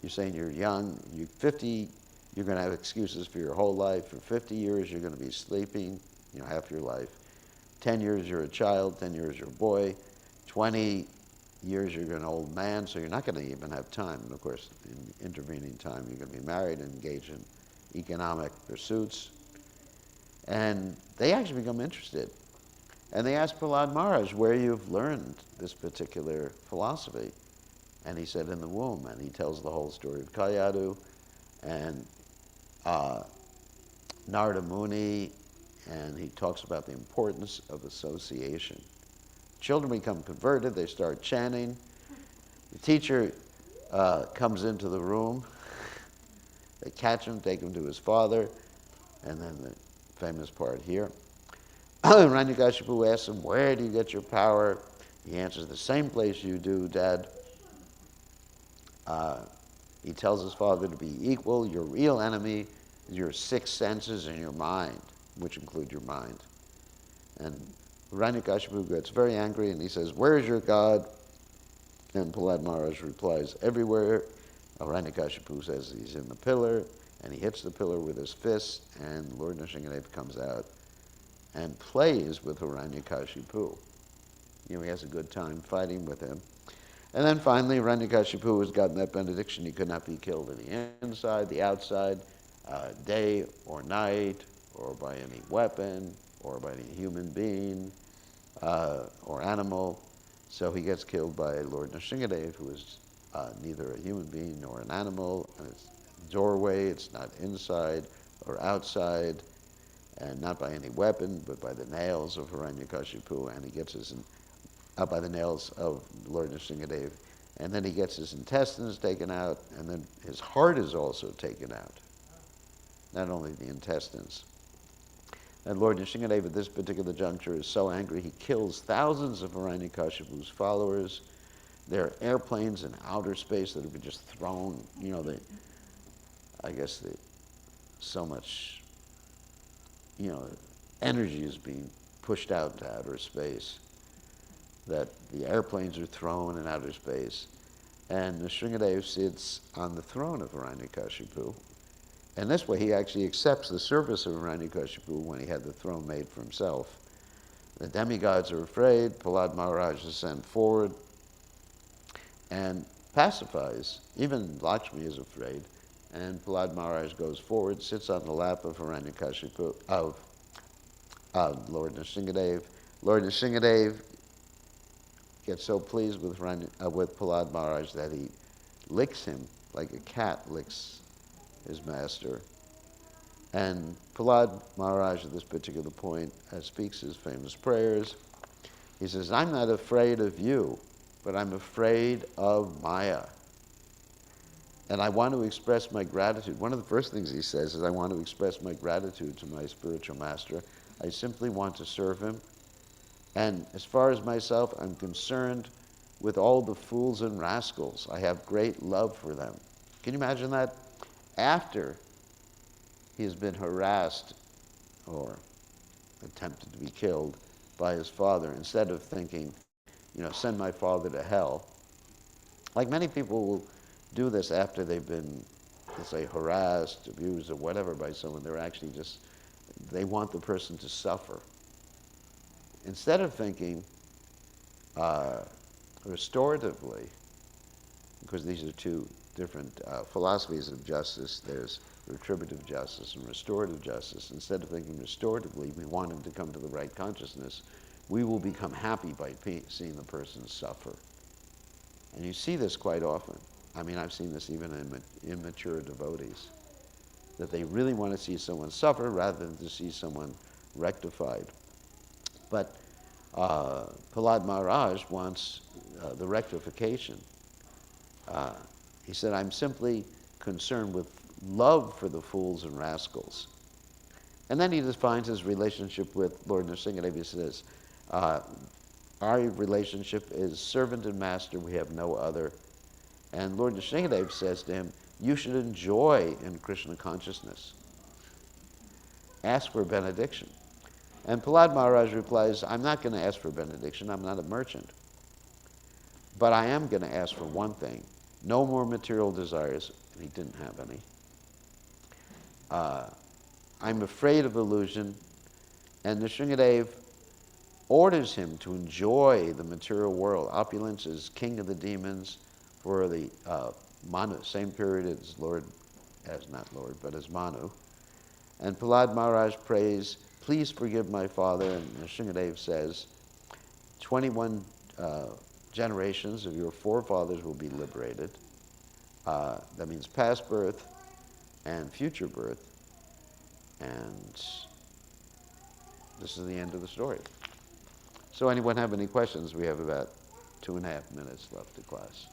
You're saying you're young. You're 50, you're going to have excuses for your whole life. For 50 years, you're going to be sleeping, half your life. 10 years, you're a child. 10 years, you're a boy. 20 years, you're an old man, so you're not going to even have time. And of course, in intervening time, you're going to be married and engage in economic pursuits. And they actually become interested. And they asked Prahlad Maharaj where you've learned this particular philosophy. And he said, in the womb. And he tells the whole story of Kayadu and Narada Muni, and he talks about the importance of association. Children become converted, they start chanting. The teacher comes into the room. They catch him, take him to his father, and then the famous part here. Hiranyakashipu asks him, where do you get your power? He answers, the same place you do, Dad. He tells his father to be equal. Your real enemy is your six senses and your mind, which include your mind. And Hiranyakashipu gets very angry and he says, where is your God? And Prahlad Maharaj replies, everywhere. Hiranyakashipu says he's in the pillar, and he hits the pillar with his fist, and Lord Nrsimhadev comes out and plays with Hiranyakashipu. He has a good time fighting with him. And then finally, Hiranyakashipu has gotten that benediction. He could not be killed in the inside, the outside, day or night, or by any weapon, or by any human being, or animal. So he gets killed by Lord Nrsimhadev, who is neither a human being nor an animal. And it's doorway, it's not inside or outside, and not by any weapon, but by the nails of Hiranyakashipu, and he gets his by the nails of Lord Nrsimhadev, and then he gets his intestines taken out, and then his heart is also taken out, not only the intestines. And Lord Nrsingadeva at this particular juncture is so angry, he kills thousands of Hiranyakashipu's followers. There are airplanes in outer space that have been just thrown, I guess so much, energy is being pushed out to outer space that the airplanes are thrown in outer space. And Nrsingadeva sits on the throne of Hiranyakashipu. And this way he actually accepts the service of Hiranyakashipu when he had the throne made for himself. The demigods are afraid. Prahlad Maharaj is sent forward and pacifies. Even Lakshmi is afraid. And Prahlad Maharaj goes forward, sits on the lap of Hiranyakashipu, of Lord Nrsingadeva. Lord Nrsingadeva gets so pleased with Prahlad Maharaj that he licks him like a cat licks his master. And Prahlad Maharaj at this particular point speaks his famous prayers. He says, I'm not afraid of you, but I'm afraid of Maya. And I want to express my gratitude. One of the first things he says is, I want to express my gratitude to my spiritual master. I simply want to serve him. And as far as myself, I'm concerned with all the fools and rascals. I have great love for them. Can you imagine that? After he has been harassed or attempted to be killed by his father, instead of thinking, send my father to hell. Like many people will do this after they've been, let's say, harassed, abused, or whatever by someone. They're actually they want the person to suffer. Instead of thinking restoratively, because these are two different philosophies of justice, there's retributive justice and restorative justice. Instead of thinking restoratively, we want him to come to the right consciousness, we will become happy by seeing the person suffer. And you see this quite often. I mean, I've seen this even in immature devotees, that they really want to see someone suffer rather than to see someone rectified. But Prahlad Maharaj wants the rectification. He said, I'm simply concerned with love for the fools and rascals. And then he defines his relationship with Lord Nrsingadeva. He says, our relationship is servant and master, we have no other. And Lord Nrsingadeva says to him, you should enjoy in Krishna consciousness. Ask for benediction. And Prahlad Maharaj replies, I'm not going to ask for benediction, I'm not a merchant. But I am going to ask for one thing, no more material desires, and he didn't have any. I'm afraid of illusion, and Nrsingadeva orders him to enjoy the material world. Opulence is king of the demons for the Manu, same period as as Manu. And Prahlad Maharaj prays, please forgive my father, and Nrsingadeva says, 21 generations of your forefathers will be liberated. That means past birth and future birth. And this is the end of the story. So anyone have any questions? We have about 2.5 minutes left to class.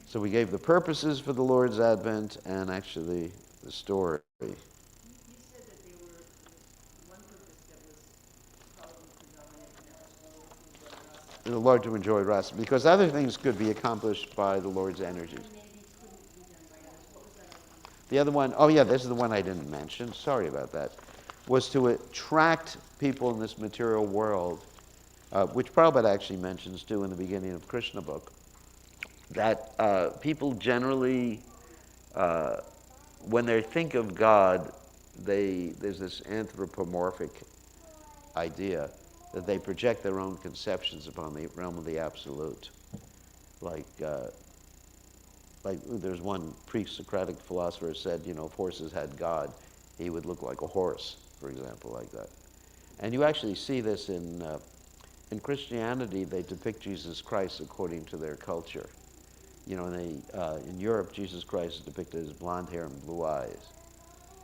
So we gave the purposes for the Lord's Advent and actually the story. You said that there were one purpose that was probably predominant, and that was The Lord to enjoy rasa, because other things could be accomplished by the Lord's energies. The other one, oh yeah, this is the one I didn't mention, sorry about that, was to attract people in this material world, which Prabhupada actually mentions too in the beginning of Krishna book, that people generally, when they think of God, there's this anthropomorphic idea that they project their own conceptions upon the realm of the absolute. Like there's one pre-Socratic philosopher said, if horses had God, he would look like a horse, for example, like that. And you actually see this in Christianity. They depict Jesus Christ according to their culture. In Europe, Jesus Christ is depicted as blonde hair and blue eyes.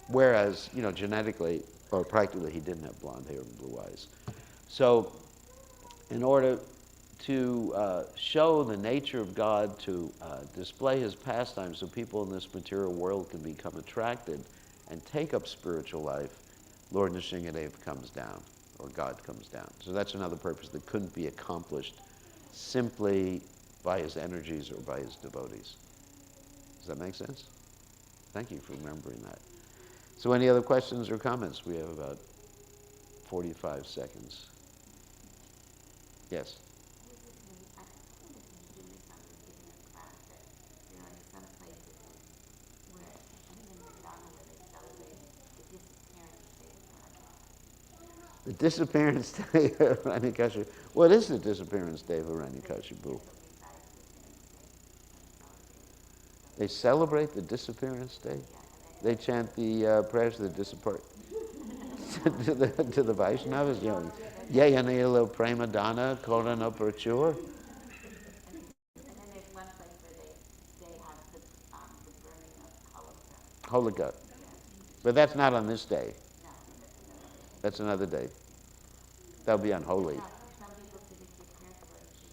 Whereas, genetically or practically, he didn't have blonde hair and blue eyes. So in order to show the nature of God, to display his pastimes so people in this material world can become attracted and take up spiritual life, Lord Nrsimhadev comes down, or God comes down. So that's another purpose that couldn't be accomplished simply by his energies or by his devotees. Does that make sense? Thank you for remembering that. So any other questions or comments? We have about 45 seconds. Yes? I think Jimmy Sun was giving a class that, in some places where, I think in Madonna, where they celebrate the disappearance day of The disappearance day of Hiranyakashipu. What is the disappearance day of Hiranyakashipu? They celebrate the disappearance day? They chant the prayers of the disappearance to the Vaishnavas, you know, Yayanilo Prema Dana, Korana Prachur. And then there's one place where they have the burning of Holocaust. Holika. But that's not on this day. No, That's another day. That'll be on Holy. some people say they get careful or she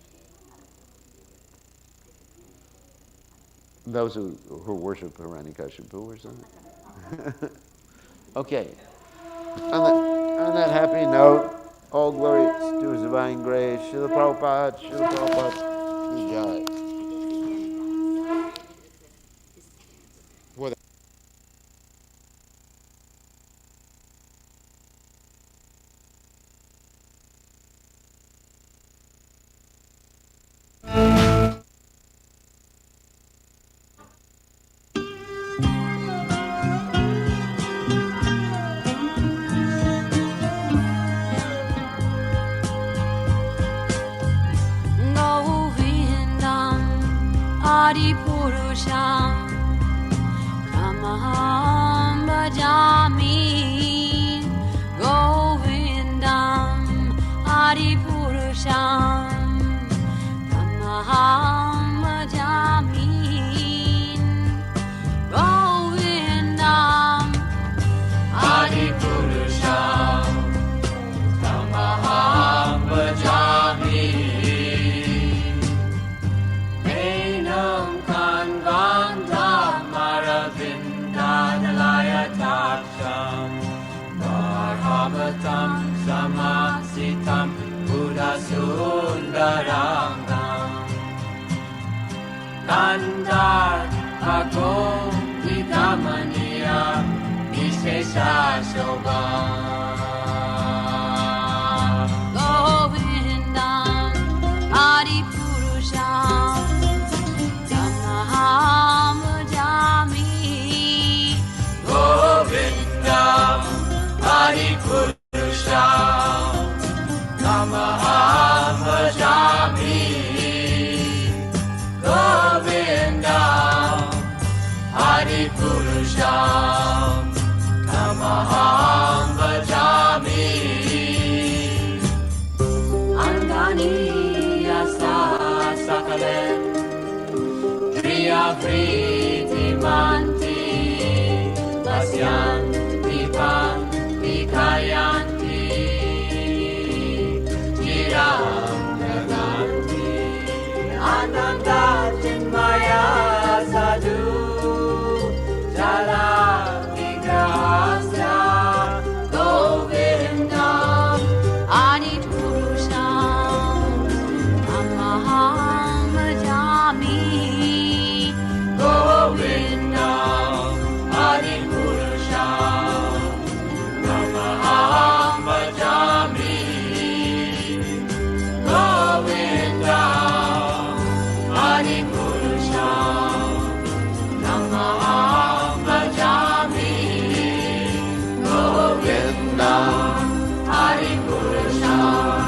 Those who worship Hiranyakashipu or something. Okay. On that happy note, all glory to His divine grace. Srila Prabhupada, Srila Prabhupada, Ki Jai. Govindam Adipurusham Tamaham Bhajami Govindam Adipurusham Tamaham Bhajami Govindam Adipurusham Tamaham Bhajami Enam Kanvandam Aravindanalayatapsam Varhavatam Samasitam Buddhasundarangam Kandar Bhagom Vidamaniya Vishesha Shobham Govindam Adipurusham Tamaham Bhajami Govindam Adipurusham Tamaham Bhajami Govindam Adipurusham Tamaham Bhajami Andani Yasa Sakalem Priya Priti Manti Pasyan Dipan Vikayanti Jiram Naganti Ananda Chinmaya Sadhu Jala Vigrahasya Govindam Adipurusham Tamaham Bhajami Govindam Adipurusham Tamaham Bhajami Govindam Adipurusham Tamaham Bhajami Govindam Adipurusham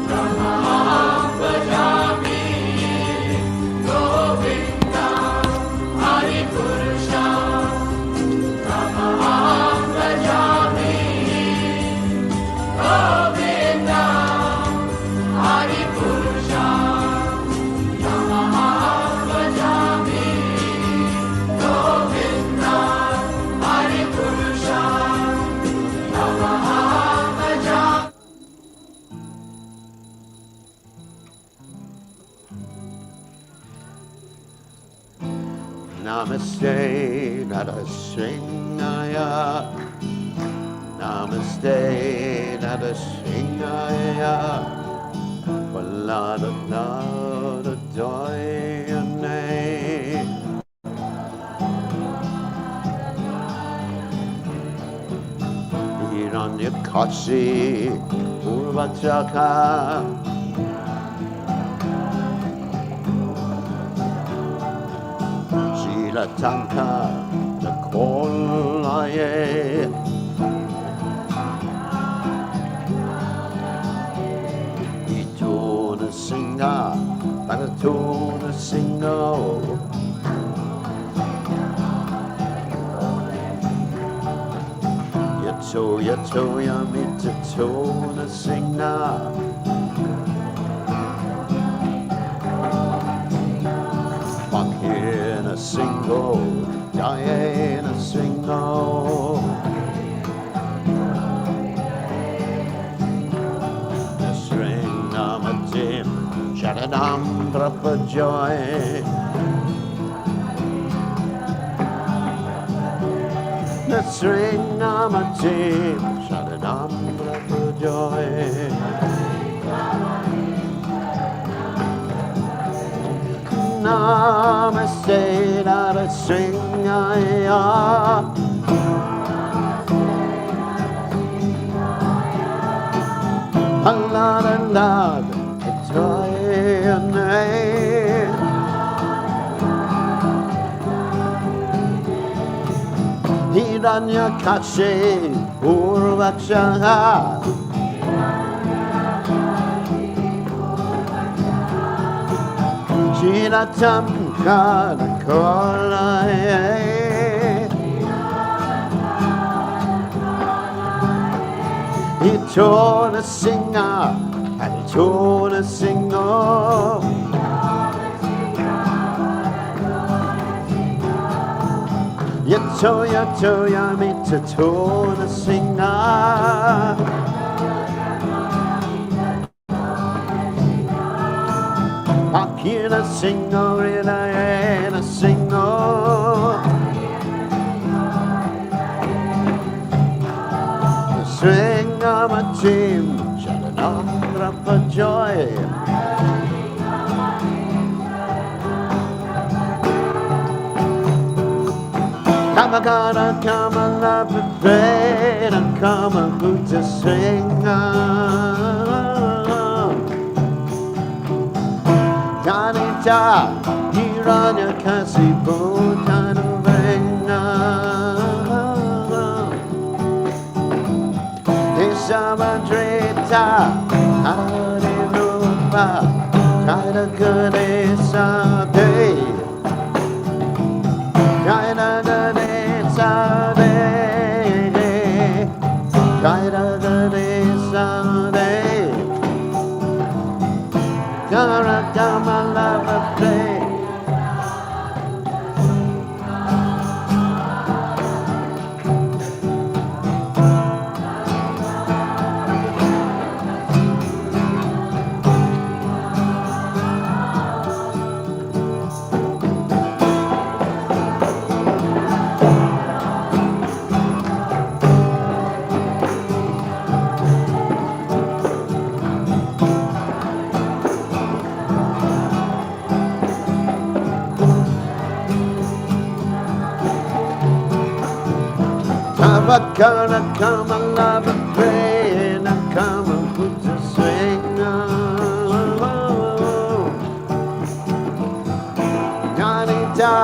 Tamaham Bhajami Govindam Adipurusham Tamaham Bhajami Govindam Adipurusham Tamaham Bhajami Govindam Adipurusham Tamaham Bhajami Namaste Narasingaya Namaste Nadasingaya Valada Nada Doyane Hiranyakashi Urvachaka Shilatanka Nakolaye Ituna Singa Bagatuna Singo Yato Yamita Tuna Singa Makina Singo Diana Singo String Namatim Sharanam Prapajoy The string Namatim Sharanam Prapajoy Namaste Narasingaya Allah Allah Toyane Hiranyakashi Urvachaha Shiratam Kanakolaye Itona Singa Itona Singo Yato Yamita Tona Singa Akira Singo Ridayana Singo Sringamatim Sharanam Rapajoy Kamagara Kamala Prepare Kama Buddha Sringa Janita Hiranyakasi Bhutana Venga Samadrita Hari Rupa Jaya Ganesa De Jaya Ganesa De Jaya Ganesa De Jara Kamalava De Vakana Kama Lava Pray and Kama Buddha Sringa Janita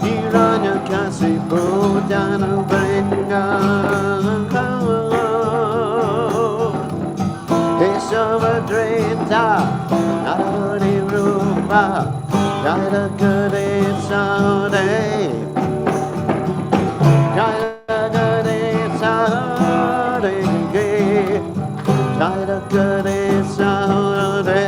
Hiranyakasi Bhutana Venga Esavadrita Hari Rupa Jaya Ganesa De Jaya Jaya Ganesa De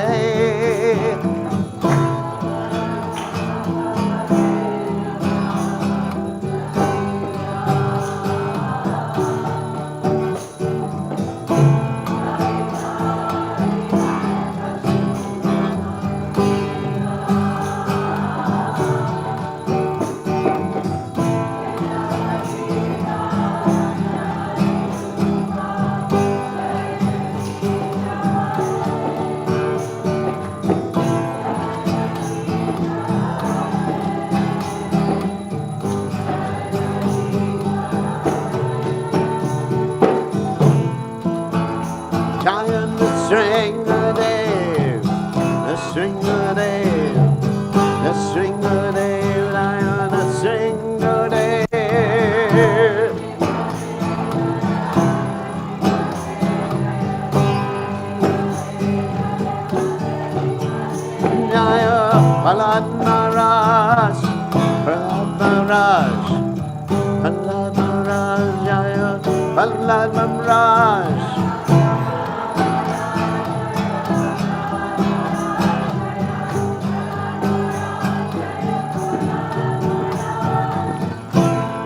Sringadev, Sringadev, Sringadev, Dayana Sringadev. Jaya Prahlad Maharaj, Prahlad Maharaj, Prahlad Maharaj, Jaya Prahlad Maharaj.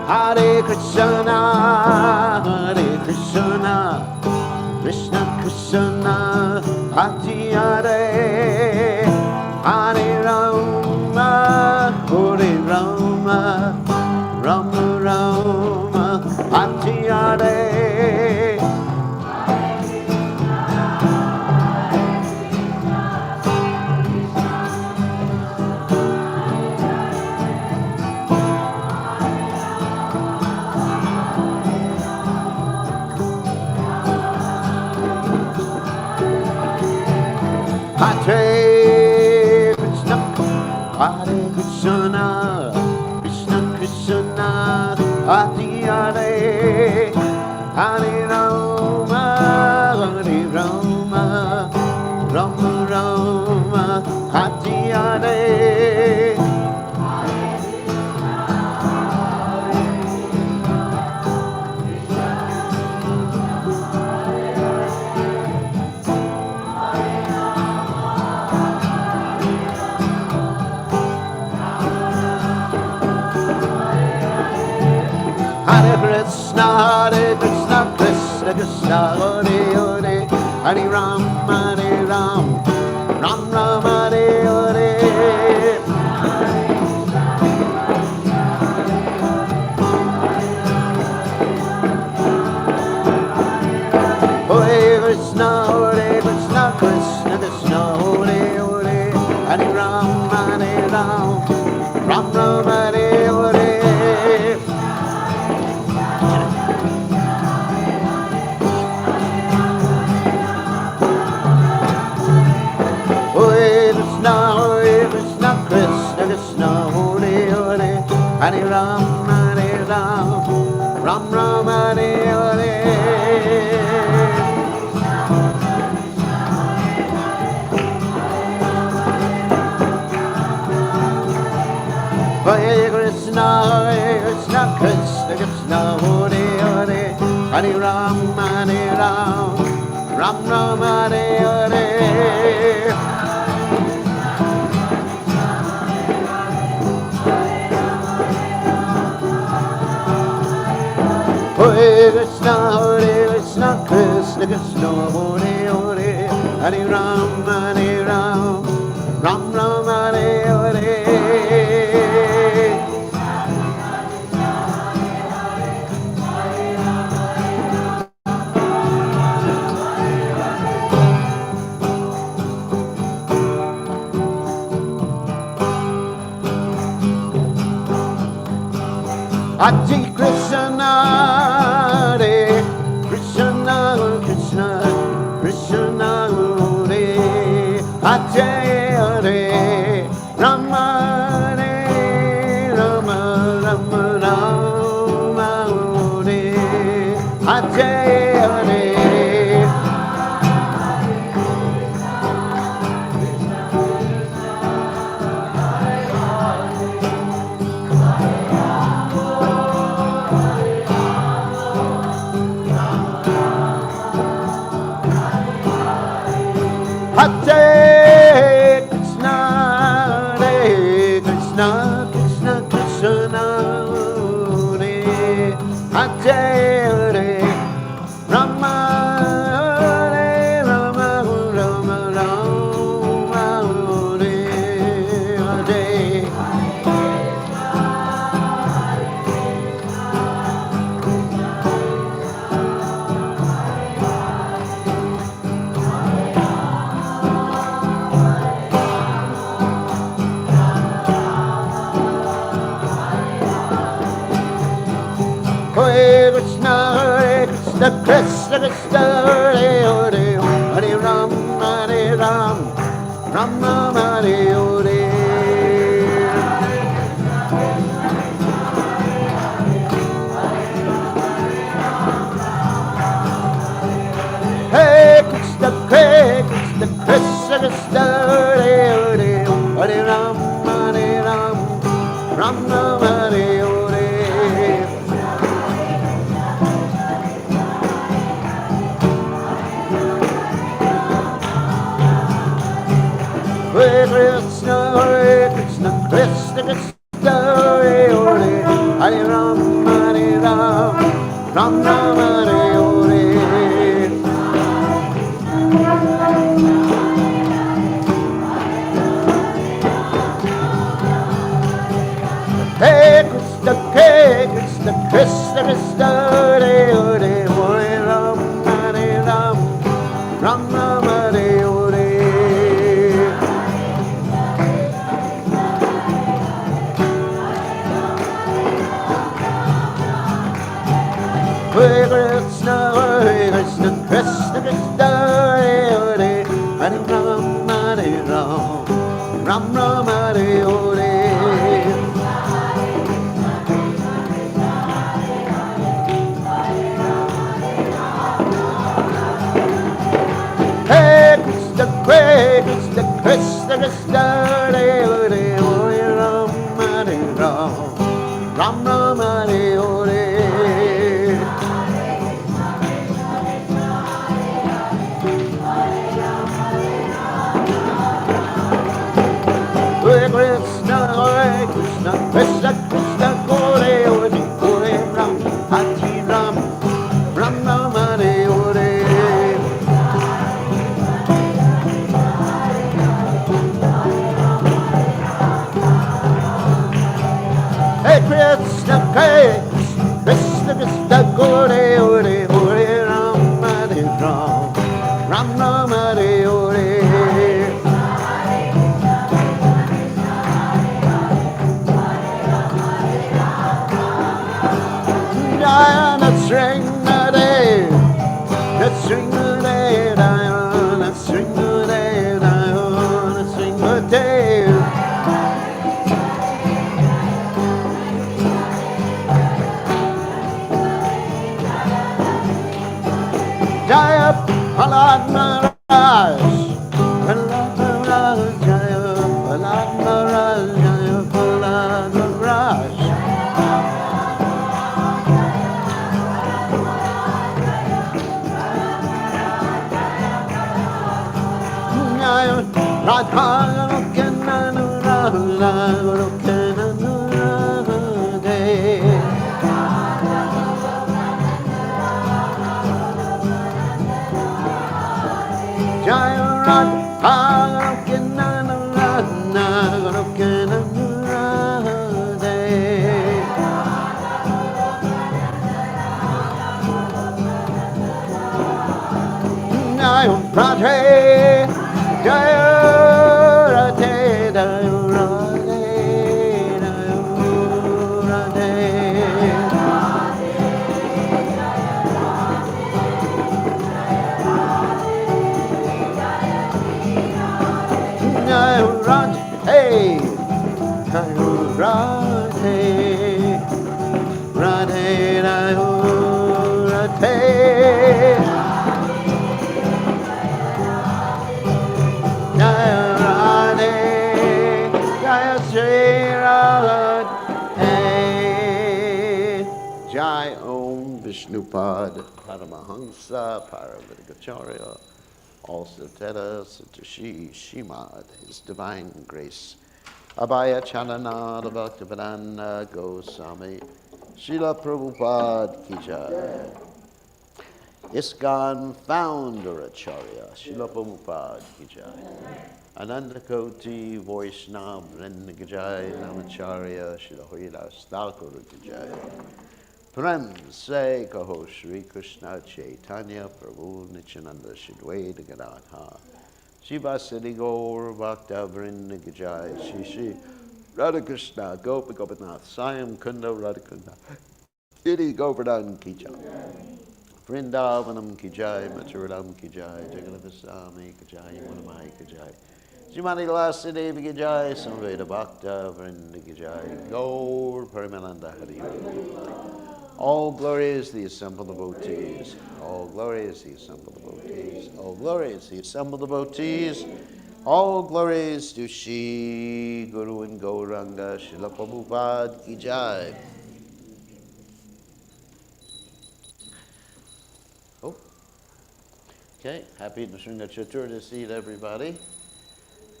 Hare Krishna, Krishna Krishna, Hare Hare, Hare Rama, Hare Rama, Rama Rama, Hare Hare. Hare Krishna, Hare Krishna, Krishna Krishna, Hare Hare, Hare Rama, Hare Rama, Rama Rama, Hare Hare. Hare Krishna, Krishna Krishna, Hare Hare, Hare Ram, Hare Ram, Ram Ram, Hare Hare. Hare Krishna, Krishna Krishna, Hare Hare, Hare Ram, Hare Ram, Ram Ram, Hare Hare. Hare Krishna, Krishna Krishna, Hare Hare, Hare Ram, Hare Ram, Ram Ram, Hare Hare. Hare Krishna, Krishna Krishna, Hare Hare, Hare Ram, Hare Ram, Ram Ram, Hare Hare. Hare Krishna, Krishna Krishna, Hare Hare, Hare Ram, Hare Ram, Ram Ram, Hare Hare. Hare Krishna, Hare Krishna, Krishna Krishna, Hare Hare, Hare Rama, Hare Rama, Rama Rama, Hare Hare, Hare. Hare Krishna, Krishna Krishna, Krishna Hare Hare, Hare Rama, Hare Rama, Rama Rama, Hare Hare. Hare Krishna, Krishna Krishna, Hare Hare, Hare Ram, Krishna Krishna Krishna Hare Hare Ram Ram Ram Hare Hare Hare Krishna Krishna Krishna Hare Hare Hare Ram Ram Ram Hare Hare Hare Krishna Krishna Krishna Hare Hare Hare Ram Ram Hare Hare Hare Krishna Krishna Krishna Hare Hare Hare Ram Ram Hare Hare Hare Krishna Krishna Krishna Hare Hare Hare Ram Ram Hare Hare Hare Krishna Krishna Krishna Hare Hare Hare Ram Hare Ram Ram Hare Hare Hare Krishna Krishna Krishna Hare Hare Hare Ram Ram Ram Hare Hare Jaya Sringade Sringade Jaya Sringade Jaya Sringade Jaya Prahlad Maharaj Prahlad Maharaj Jaya Prahlad Maharaj Jaya Prahlad Maharaj Jaya Radha Lokananu Radha Lokananu Radha Jaya Radha Lokananu Radha Lokananu Radha Jaya Radhe Jaya Radhe Jaya Radhe Jaya Radhe Jaya Radhe Radhe Jaya Radhe Jaya Radhe Jaya Shri Radhe Jai Om Vishnupad Paramahamsa Paravidagacharya also Teta Satoshi Shimad His Divine Grace Abhaya Chananada Bhaktivedanta Goswami Srila Prabhupada Ki Jai ISKCON Founder Acharya Srila Prabhupada Ki Jai Ananda Koti Vaishnava Vrinda Ki Jai Namacharya Srila Haridas Thakur Ki Jai Prem Se Kaho Shri Krishna Chaitanya Prabhu Nityananda Shidwaita Gadadha Shiva Siddhi Gaur Bhakta Vrinda Ki Jai Shri Shri Radha Krishna Gopa Gopinath Sayam Kunda Radha Kunda Iti Govardhan Ki Jai Vrindavanam Ki Jai Mathuram Ki Jai Jagannathaswami Ki Jai Yamunamai Ki Jai Srimati Lasi Devi Ki Jai Samveda Bhakta Vrinda Ki Jai Gaur Paramananda Hari All glory is the assembled devotees. All glory is the assembled devotees. All glory is the assembled devotees. All glories to Shri Guru and Gauranga Srila Prabhupada Ki Jai. Oh, okay. Happy Nrsimha Chaturdashi to everybody.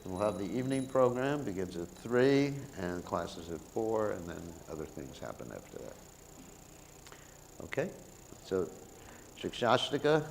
We'll have the evening program, begins at 3, and classes at 4, and then other things happen after that. Okay? So, Shikshashtaka.